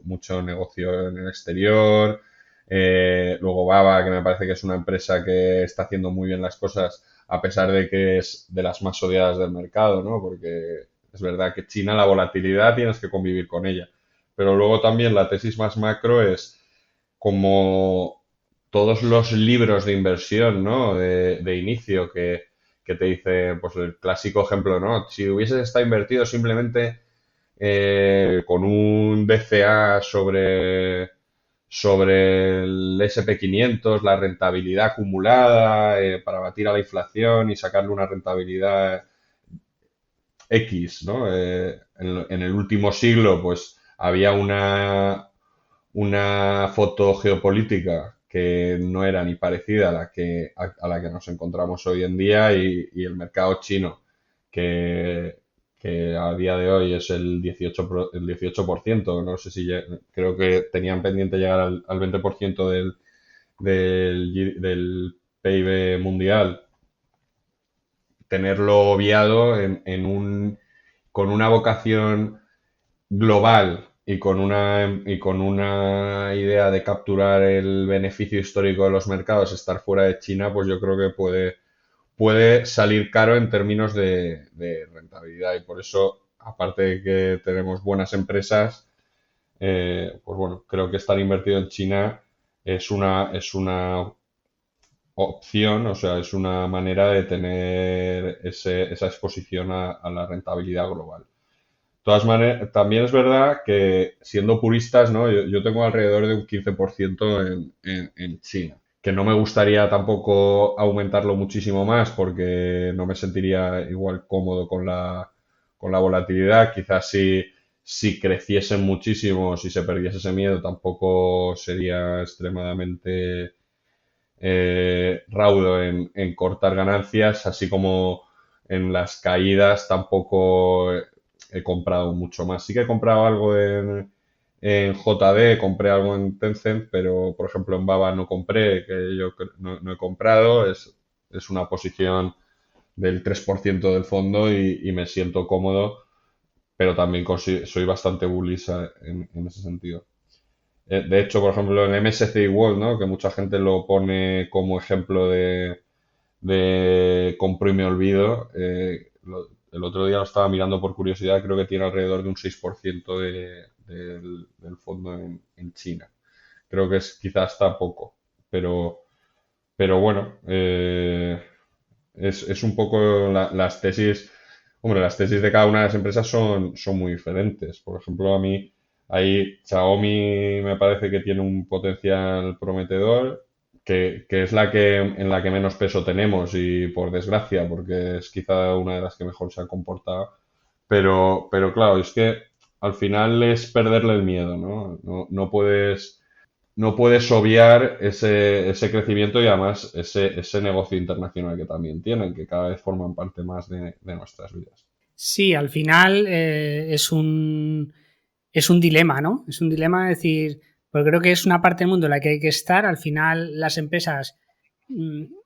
mucho negocio en el exterior. Luego Baba, que me parece que es una empresa que está haciendo muy bien las cosas, a pesar de que es de las más odiadas del mercado, ¿no? Porque es verdad que China, la volatilidad, tienes que convivir con ella. Pero luego también la tesis más macro es como todos los libros de inversión, ¿no? De inicio que te dice, pues el clásico ejemplo, ¿no? Si hubieses estado invertido simplemente con un DCA sobre el SP 500, la rentabilidad acumulada para batir a la inflación y sacarle una rentabilidad X, ¿no? En el último siglo, pues había una foto geopolítica que no era ni parecida a la que nos encontramos hoy en día y el mercado chino, que, que a día de hoy es el 18%, no sé si creo que tenían pendiente llegar al 20% del PIB mundial, tenerlo obviado con una vocación global y con una idea de capturar el beneficio histórico de los mercados, estar fuera de China, pues yo creo que puede salir caro en términos de rentabilidad. Y por eso, aparte de que tenemos buenas empresas, pues bueno, creo que estar invertido en China es una opción, o sea, es una manera de tener esa exposición a la rentabilidad global. De todas maneras, también es verdad que siendo puristas, ¿no? Yo tengo alrededor de un 15% en China, que no me gustaría tampoco aumentarlo muchísimo más porque no me sentiría igual cómodo con la volatilidad. Quizás si creciesen muchísimo, si se perdiese ese miedo, tampoco sería extremadamente raudo en cortar ganancias, así como en las caídas tampoco he comprado mucho más. Sí que he comprado algo en JD, compré algo en Tencent, pero por ejemplo en Baba no compré, que yo no he comprado, es una posición del 3% del fondo y me siento cómodo, pero también soy bastante bullish en ese sentido. De hecho, por ejemplo, en MSCI World, ¿no? Que mucha gente lo pone como ejemplo de compro y me olvido. El otro día lo estaba mirando por curiosidad, creo que tiene alrededor de un 6% del fondo en China. Creo que quizás está poco, pero bueno, es un poco las tesis. Hombre, las tesis de cada una de las empresas son muy diferentes. Por ejemplo, a mí, ahí Xiaomi me parece que tiene un potencial prometedor, que es en la que menos peso tenemos y por desgracia, porque es quizá una de las que mejor se han comportado. Pero claro, es que al final es perderle el miedo, ¿no? No puedes obviar ese crecimiento y además ese negocio internacional que también tienen, que cada vez forman parte más de nuestras vidas. Sí, al final es un dilema, ¿no? Es un dilema decir, porque creo que es una parte del mundo en la que hay que estar. Al final las empresas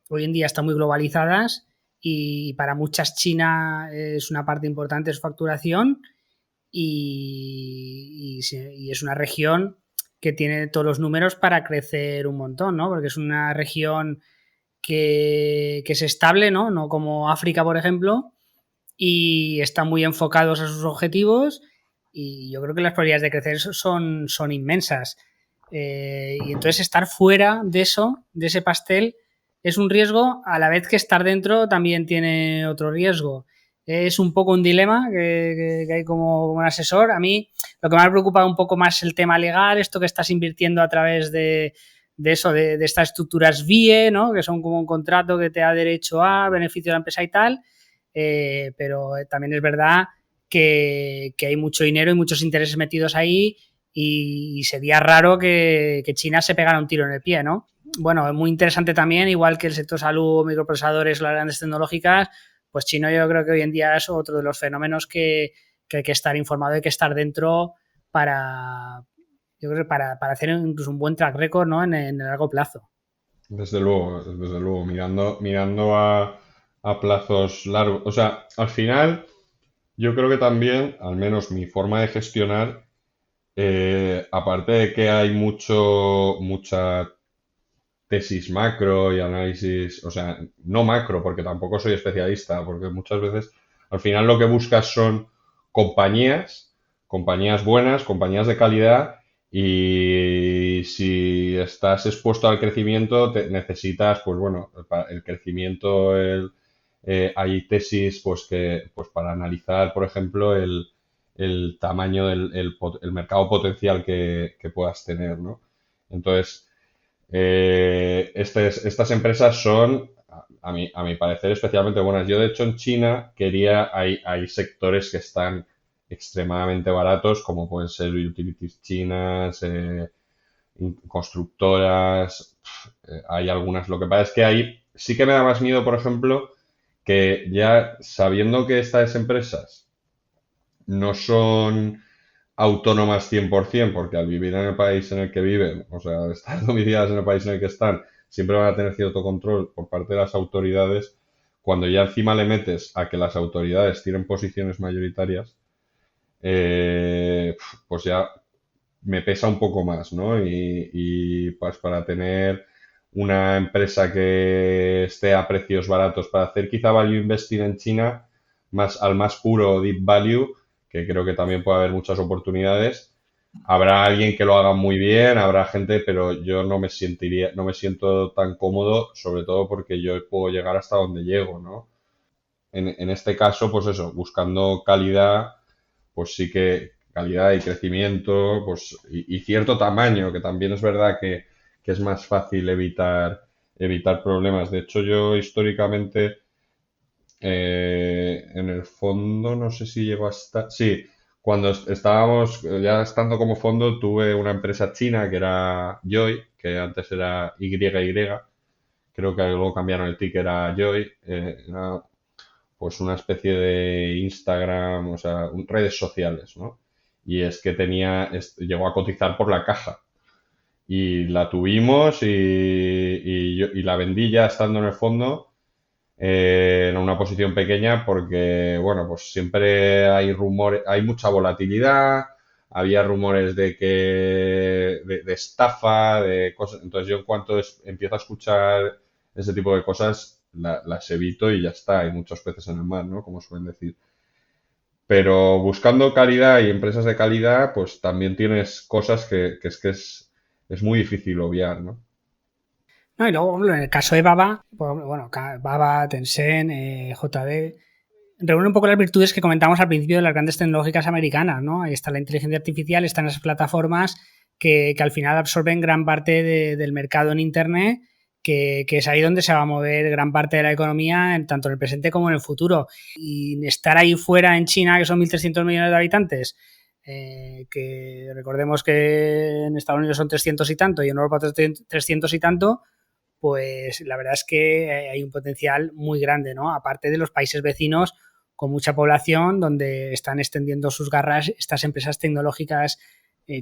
hoy en día están muy globalizadas y para muchas China es una parte importante de su facturación y es una región que tiene todos los números para crecer un montón, ¿no? Porque es una región que es estable, ¿no? No como África, por ejemplo, y están muy enfocados a sus objetivos y yo creo que las probabilidades de crecer son inmensas. Y entonces estar fuera de eso, de ese pastel, es un riesgo, a la vez que estar dentro también tiene otro riesgo. Es un poco un dilema que hay como un asesor. A mí lo que me ha preocupado un poco más es el tema legal, esto que estás invirtiendo a través de eso, de estas estructuras VIE, ¿no? Que son como un contrato que te da derecho a beneficio de la empresa y tal. Pero también es verdad que hay mucho dinero y muchos intereses metidos ahí y sería raro que China se pegara un tiro en el pie, ¿no? Bueno, es muy interesante también, igual que el sector salud, microprocesadores, las grandes tecnológicas, pues China yo creo que hoy en día es otro de los fenómenos que hay que estar informado, hay que estar dentro para, yo creo, para hacer incluso un buen track record, ¿no? En el largo plazo. Desde luego, mirando a plazos largos. O sea, al final, yo creo que también, al menos mi forma de gestionar, aparte de que hay mucha tesis macro y análisis, o sea, no macro, porque tampoco soy especialista, porque muchas veces al final lo que buscas son compañías buenas, compañías de calidad, y si estás expuesto al crecimiento, necesitas, pues bueno, para el crecimiento, hay tesis, pues para analizar, por ejemplo, el tamaño el mercado potencial que puedas tener, ¿no? Entonces, estas empresas son, a mi parecer, especialmente buenas. Yo, de hecho, en China hay sectores que están extremadamente baratos, como pueden ser utilities chinas, constructoras, hay algunas. Lo que pasa es que ahí sí que me da más miedo, por ejemplo, que ya sabiendo que estas empresas no son autónomas 100%, porque al vivir en el país en el que viven, o sea, al estar domiciliadas en el país en el que están, siempre van a tener cierto control por parte de las autoridades. Cuando ya encima le metes a que las autoridades tienen posiciones mayoritarias, pues ya me pesa un poco más, ¿no? Y pues para tener una empresa que esté a precios baratos, para hacer quizá value investing en China, más al más puro deep value, que creo que también puede haber muchas oportunidades. Habrá alguien que lo haga muy bien, habrá gente, pero yo no me siento tan cómodo, sobre todo porque yo puedo llegar hasta donde llego, ¿no? En este caso, pues eso, buscando calidad, pues sí que calidad y crecimiento, pues, y cierto tamaño, que también es verdad que es más fácil evitar problemas. De hecho, yo históricamente, en el fondo, no sé si llegó hasta... Sí, cuando estábamos, ya estando como fondo, tuve una empresa china que era Joy, que antes era YY, creo que luego cambiaron el ticker a Joy, era pues una especie de Instagram, o sea, redes sociales, ¿no? Y es que llegó a cotizar por la caja. Y la tuvimos y la vendí ya estando en el fondo, en una posición pequeña porque, bueno, pues siempre hay rumores, hay mucha volatilidad, había rumores de estafa, de cosas. Entonces yo en cuanto empiezo a escuchar ese tipo de cosas, las evito y ya está. Hay muchos peces en el mar, ¿no? Como suelen decir. Pero buscando calidad y empresas de calidad, pues también tienes cosas que es muy difícil obviar, ¿no? No, y luego, por ejemplo, en el caso de Baba, bueno, Baba, Tencent, JD, reúne un poco las virtudes que comentamos al principio de las grandes tecnológicas americanas, ¿no? Ahí está la inteligencia artificial, están esas plataformas que al final absorben gran parte del mercado en Internet, que es ahí donde se va a mover gran parte de la economía, tanto en el presente como en el futuro. Y estar ahí fuera en China, que son 1.300 millones de habitantes, que recordemos que en Estados Unidos son 300 y tanto y en Europa 300 y tanto, pues la verdad es que hay un potencial muy grande, ¿no? Aparte de los países vecinos con mucha población donde están extendiendo sus garras estas empresas tecnológicas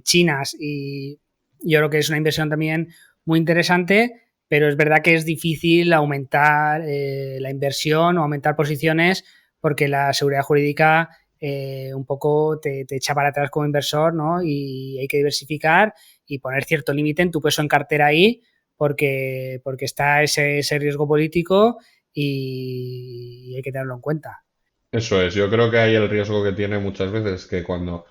chinas, y yo creo que es una inversión también muy interesante, pero es verdad que es difícil aumentar la inversión o aumentar posiciones porque la seguridad jurídica un poco te echa para atrás como inversor, ¿no? Y hay que diversificar y poner cierto límite en tu peso en cartera ahí porque está ese riesgo político y hay que tenerlo en cuenta. Eso es, yo creo que hay el riesgo que tiene muchas veces que cuando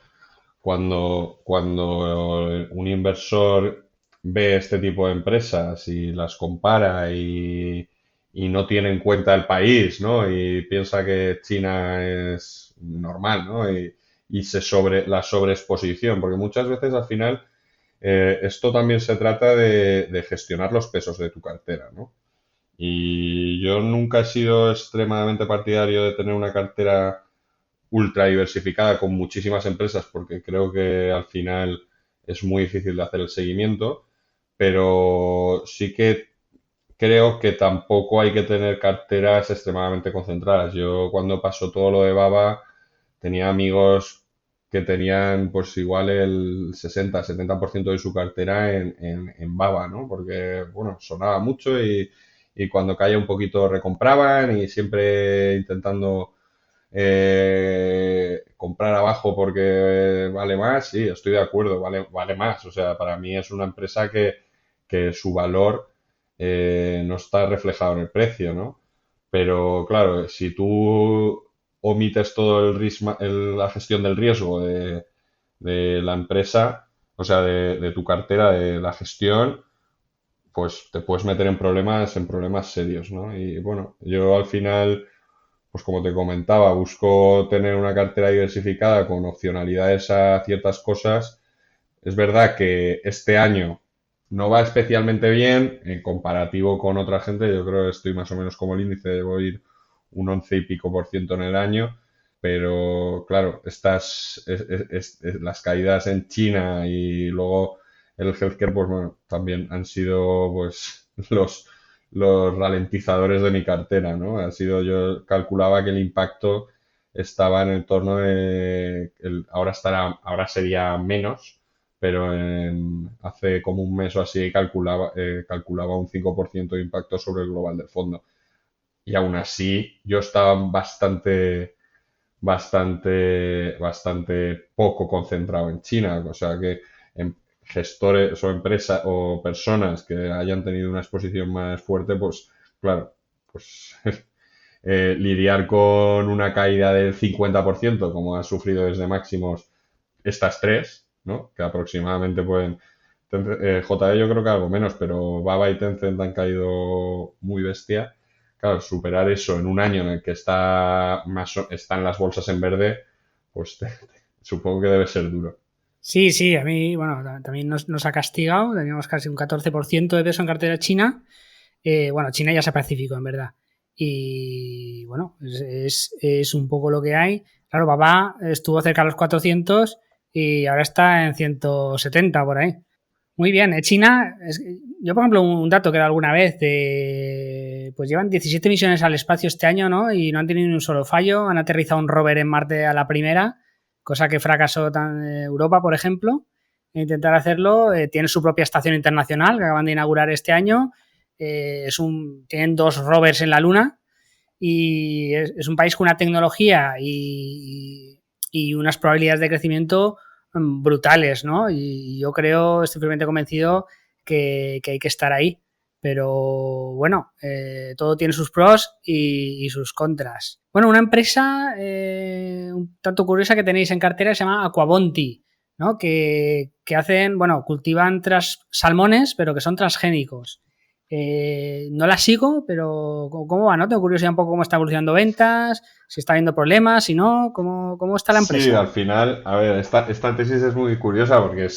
un inversor ve este tipo de empresas y las compara y no tiene en cuenta el país, ¿no? Y piensa que China es normal, ¿no? Y la sobreexposición, porque muchas veces al final esto también se trata de gestionar los pesos de tu cartera, ¿no? Y yo nunca he sido extremadamente partidario de tener una cartera ultra diversificada con muchísimas empresas porque creo que al final es muy difícil de hacer el seguimiento, pero sí que creo que tampoco hay que tener carteras extremadamente concentradas. Yo cuando pasó todo lo de Baba tenía amigos que tenían pues igual el 60-70% de su cartera en Baba, ¿no? Porque, bueno, sonaba mucho y cuando caía un poquito recompraban y siempre intentando comprar abajo porque vale más, sí, estoy de acuerdo, vale más. O sea, para mí es una empresa que su valor no está reflejado en el precio, ¿no? Pero claro, si tú omites todo la gestión del riesgo de la empresa, o sea, de tu cartera, de la gestión, pues te puedes meter en problemas serios, ¿no? Y bueno, yo al final pues como te comentaba, busco tener una cartera diversificada con opcionalidades a ciertas cosas. Es verdad que este año no va especialmente bien en comparativo con otra gente. Yo creo que estoy más o menos como el índice, debo ir un 11 y pico por ciento en el año. Pero claro, las caídas en China y luego el healthcare, pues bueno, también han sido pues los ralentizadores de mi cartera, ¿no? Yo calculaba que el impacto estaba en el torno de, ahora sería menos, pero hace como un mes o así calculaba un 5% de impacto sobre el global del fondo. Y aún así yo estaba bastante poco concentrado en China. O sea que gestores o empresas o personas que hayan tenido una exposición más fuerte, pues claro, pues lidiar con una caída del 50%, como ha sufrido desde máximos estas tres, ¿no? Que aproximadamente pueden... JD yo creo que algo menos, pero Baba y Tencent han caído muy bestia. Claro, superar eso en un año en el que están las bolsas en verde, pues supongo que debe ser duro. Sí, sí, a mí, bueno, también nos ha castigado, teníamos casi un 14% de peso en cartera china. Bueno, China y Asia Pacífico, en verdad. Y bueno, es un poco lo que hay. Claro, Baba estuvo cerca de los 400 y ahora está en 170 por ahí. Muy bien, China, yo por ejemplo, un dato que da alguna vez, pues llevan 17 misiones al espacio este año, ¿no? Y no han tenido ni un solo fallo, han aterrizado un rover en Marte a la primera, cosa que fracasó Europa, por ejemplo, intentar hacerlo. Tiene su propia estación internacional que acaban de inaugurar este año. Tienen 2 rovers en la Luna y es un país con una tecnología y unas probabilidades de crecimiento brutales, ¿no? Y yo creo, estoy firmemente convencido que hay que estar ahí. Pero bueno, todo tiene sus pros y sus contras. Bueno, una empresa un tanto curiosa que tenéis en cartera se llama Aquabonti, ¿no? Que hacen, bueno, cultivan salmones, pero que son transgénicos. No la sigo, pero ¿cómo va? ¿No? Tengo curiosidad un poco cómo está evolucionando ventas, si está habiendo problemas, si no, ¿cómo está la Sí, empresa? al final, a ver, esta tesis es muy curiosa porque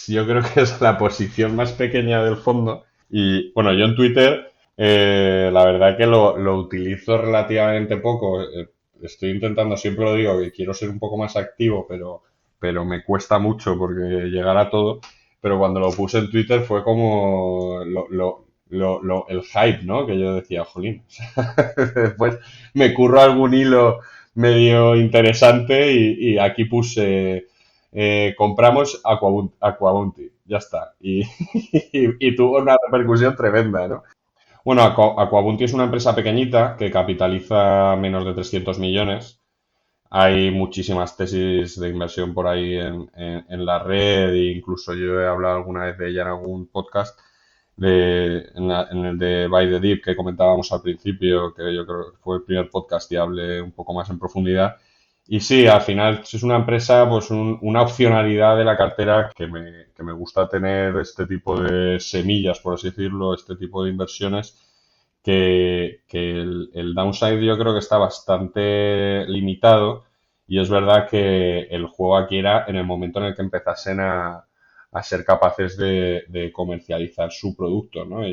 yo creo que es la posición más pequeña del fondo. Y bueno, yo en Twitter, la verdad que lo utilizo relativamente poco. Estoy intentando, siempre lo digo, que quiero ser un poco más activo, pero me cuesta mucho porque llegar a todo. Pero cuando lo puse en Twitter fue como el hype, ¿no? Que yo decía, jolín. Después me curro algún hilo medio interesante y aquí puse compramos Aquabunti, ya está. Y tuvo una repercusión tremenda, ¿no? Bueno, Aquabunti es una empresa pequeñita que capitaliza menos de 300 millones. Hay muchísimas tesis de inversión por ahí en la red e incluso yo he hablado alguna vez de ella en algún podcast en el de By the Deep que comentábamos al principio, que yo creo que fue el primer podcast y hablé un poco más en profundidad. Y sí, al final es una empresa, pues una opcionalidad de la cartera que me gusta tener este tipo de semillas, por así decirlo, este tipo de inversiones, que el downside yo creo que está bastante limitado y es verdad que el juego aquí era en el momento en el que empezasen a ser capaces de comercializar su producto, ¿no?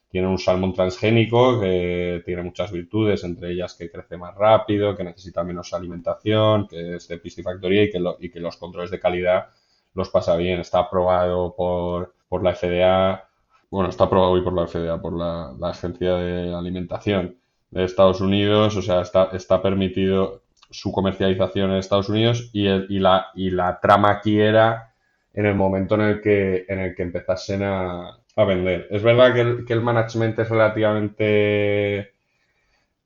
Tienen un salmón transgénico que tiene muchas virtudes, entre ellas que crece más rápido, que necesita menos alimentación, que es de piscifactoría y que los controles de calidad los pasa bien. Está aprobado por la FDA, bueno, está aprobado hoy por la FDA, por la Agencia de Alimentación de Estados Unidos, o sea, está permitido su comercialización en Estados Unidos y la trama aquí era en el momento en el que empezasen a vender. Es verdad que el management es relativamente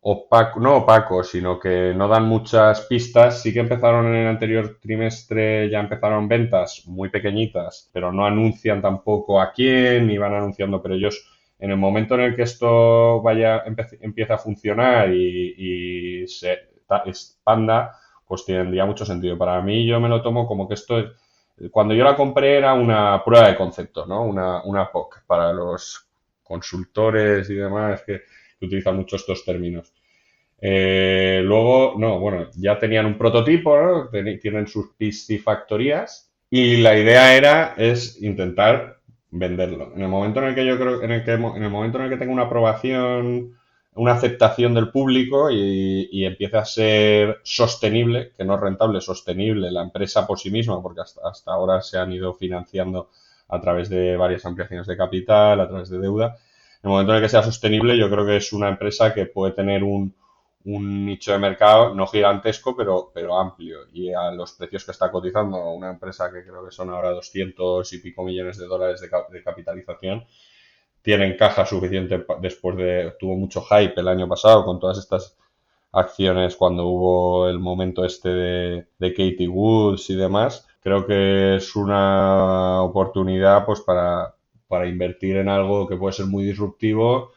opaco, no opaco, sino que no dan muchas pistas. Sí que empezaron en el anterior trimestre, ya empezaron ventas muy pequeñitas, pero no anuncian tampoco a quién, ni van anunciando, pero ellos en el momento en el que esto empieza a funcionar y se expanda, pues tendría mucho sentido. Para mí yo me lo tomo como que esto es, cuando yo la compré era una prueba de concepto, ¿no? Una POC para los consultores y demás que utilizan mucho estos términos. Luego, no, bueno, ya tenían un prototipo, ¿no? Tienen sus piscifactorías y la idea es intentar venderlo. En el momento en el que yo creo, en el momento en el que tenga una aprobación, una aceptación del público y empiece a ser sostenible, que no es rentable, sostenible la empresa por sí misma, porque hasta ahora se han ido financiando a través de varias ampliaciones de capital, a través de deuda. En el momento en el que sea sostenible, yo creo que es una empresa que puede tener un nicho de mercado no gigantesco, pero amplio. Y a los precios que está cotizando una empresa que creo que son ahora 200 y pico millones de dólares de capitalización, tienen caja suficiente después de, tuvo mucho hype el año pasado con todas estas acciones cuando hubo el momento este de Katie Woods y demás. Creo que es una oportunidad pues para invertir en algo que puede ser muy disruptivo,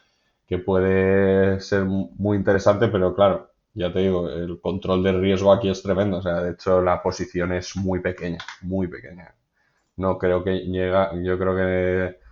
que puede ser muy interesante, pero claro, ya te digo, el control de riesgo aquí es tremendo. O sea, de hecho la posición es muy pequeña, muy pequeña. No creo que llega, yo creo que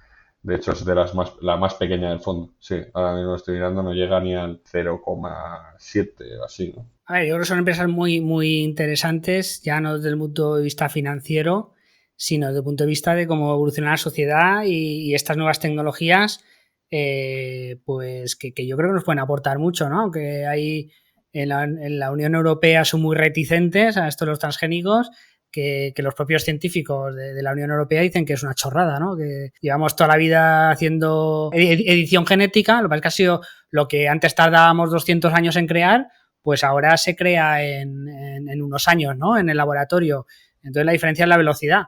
de hecho es de la más pequeña del fondo. Sí, ahora mismo estoy mirando, no llega ni al 0,7 o así, ¿no? A ver, yo creo que son empresas muy, muy interesantes, ya no desde el punto de vista financiero, sino desde el punto de vista de cómo evoluciona la sociedad y estas nuevas tecnologías, pues que yo creo que nos pueden aportar mucho, ¿no? Aunque hay en la Unión Europea son muy reticentes a esto de los transgénicos, que los propios científicos de la Unión Europea dicen que es una chorrada, ¿no? Que llevamos toda la vida haciendo edición genética, lo que pasa es que ha sido lo que antes tardábamos 200 años en crear, pues ahora se crea en unos años, ¿no? En el laboratorio. Entonces la diferencia es la velocidad.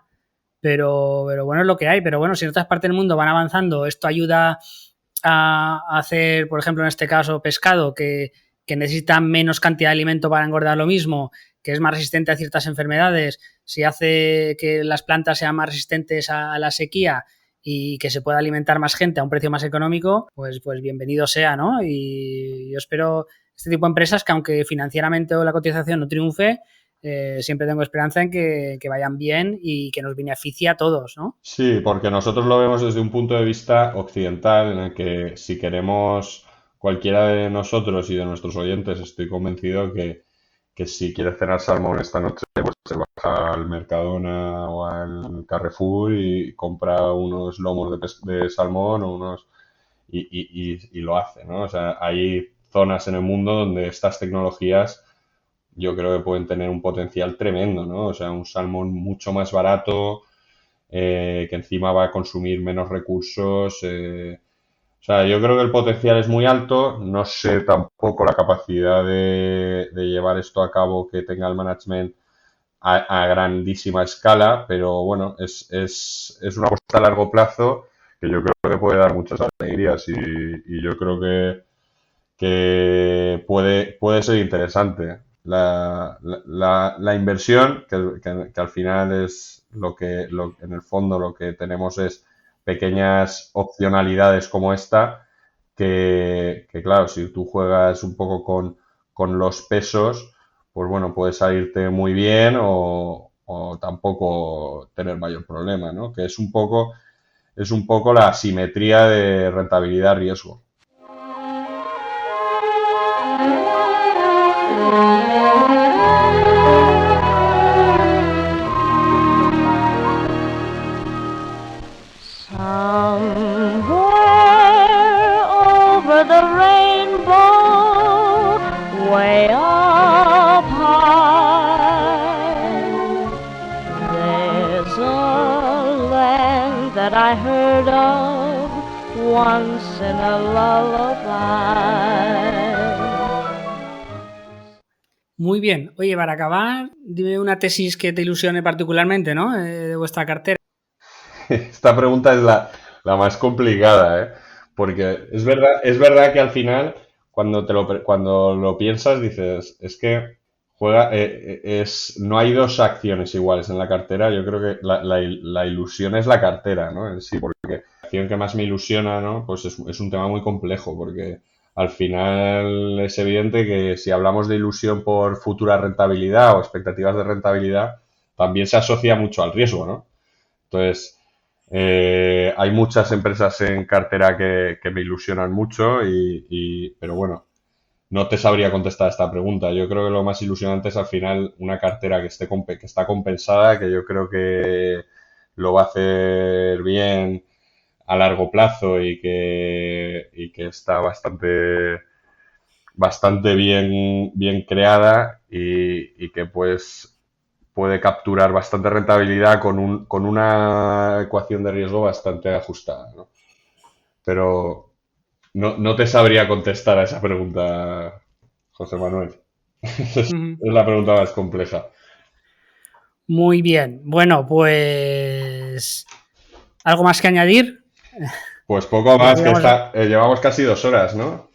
Pero bueno, es lo que hay. Pero bueno, si en otras partes del mundo van avanzando, esto ayuda a hacer, por ejemplo, en este caso, pescado, que necesita menos cantidad de alimento para engordar lo mismo, que es más resistente a ciertas enfermedades, si hace que las plantas sean más resistentes a la sequía y que se pueda alimentar más gente a un precio más económico, pues bienvenido sea, ¿no? Y yo espero este tipo de empresas que aunque financieramente o la cotización no triunfe, siempre tengo esperanza en que vayan bien y que nos beneficie a todos, ¿no? Sí, porque nosotros lo vemos desde un punto de vista occidental, en el que si queremos cualquiera de nosotros y de nuestros oyentes, estoy convencido que si quiere cenar salmón esta noche, pues se baja al Mercadona o al Carrefour y compra unos lomos de salmón o unos y lo hace, ¿no? O sea, hay zonas en el mundo donde estas tecnologías yo creo que pueden tener un potencial tremendo, ¿no? O sea, un salmón mucho más barato, que encima va a consumir menos recursos. O sea, yo creo que el potencial es muy alto. No sé tampoco la capacidad de llevar esto a cabo que tenga el management a grandísima escala, pero bueno, es una apuesta a largo plazo que yo creo que puede dar muchas alegrías y yo creo que puede ser interesante. La inversión, que al final es en el fondo lo que tenemos es pequeñas opcionalidades como esta, que claro, si tú juegas un poco con los pesos, pues bueno, puede salirte muy bien o tampoco tener mayor problema, ¿no? Que es un poco la asimetría de rentabilidad-riesgo. Somewhere over the rainbow, way up high, there's a land that I heard of once in a lullaby. Muy bien. Oye, para acabar, dime una tesis que te ilusione particularmente, ¿no? De vuestra cartera. Esta pregunta es la más complicada, ¿eh? Porque es verdad que al final, cuando lo piensas, dices, es que no hay dos acciones iguales en la cartera. Yo creo que la ilusión es la cartera, ¿no? En sí, porque la acción que más me ilusiona, ¿no? Pues es un tema muy complejo, porque al final es evidente que si hablamos de ilusión por futura rentabilidad o expectativas de rentabilidad, también se asocia mucho al riesgo, ¿no? Entonces, hay muchas empresas en cartera que me ilusionan mucho, pero bueno, no te sabría contestar esta pregunta. Yo creo que lo más ilusionante es al final una cartera que está compensada, que yo creo que lo va a hacer bien a largo plazo y que está bastante bien creada y que pues puede capturar bastante rentabilidad con una ecuación de riesgo bastante ajustada, ¿no? Pero no te sabría contestar a esa pregunta, José Manuel? Es la pregunta más compleja. Muy bien. Bueno, pues... ¿Algo más que añadir? Pues poco Ya más, que llevamos... llevamos casi 2 horas, ¿no?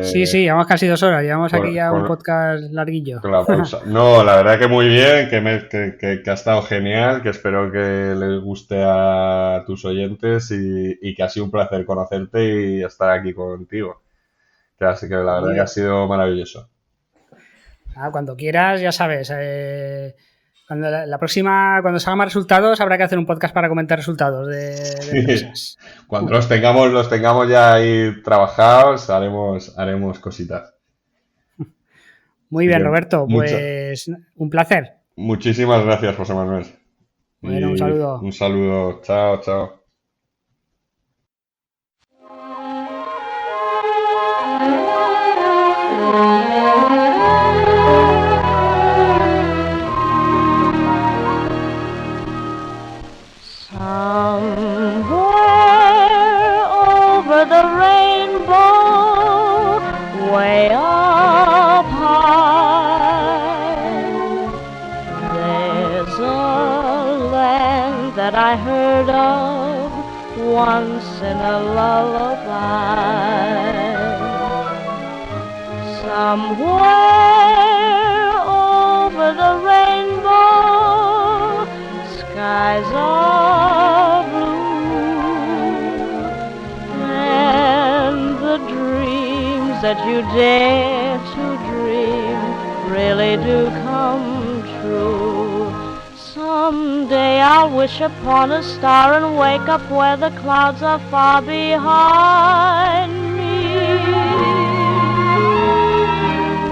Sí, llevamos casi 2 horas. Llevamos aquí ya un Con, podcast larguillo. con la pausa. No, la verdad que muy bien, que ha estado genial, que espero que les guste a tus oyentes y que ha sido un placer conocerte y estar aquí contigo. Así que la verdad Muy que ha bien. sido maravilloso. Cuando quieras, ya sabes. Cuando la próxima, cuando salgan más resultados, habrá que hacer un podcast para comentar resultados de empresas. Cuando los tengamos ya ahí trabajados, haremos cositas. Muy Así bien, que Roberto. Pues un placer. muchísimas gracias, José Manuel. Bueno, un Y saludo. un saludo. Chao, chao. Somewhere over the rainbow, way up high, there's a land that I heard of once in a lullaby. Somewhere over the rainbow, skies are blue, and the dreams that you dare to dream really do come true. Someday I'll wish upon a star and wake up where the clouds are far behind me,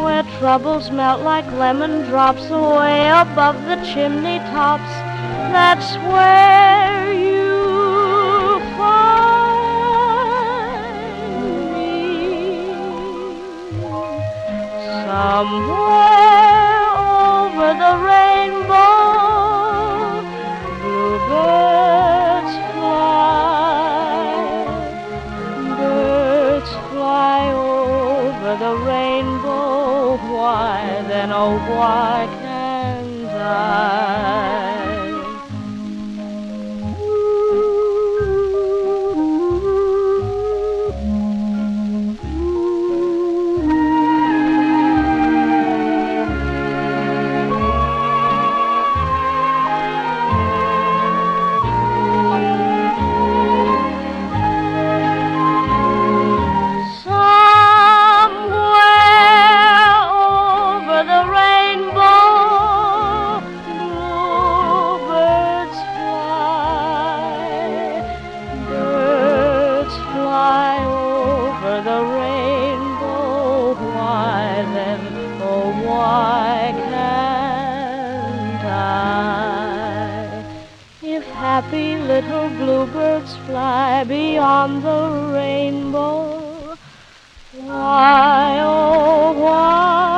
where troubles melt like lemon drops away above the chimney tops. That's where you find me. Somewhere over the rainbow, bluebirds fly over the rainbow. Why then, oh why can't I? Happy little bluebirds fly beyond the rainbow. Why, oh, why?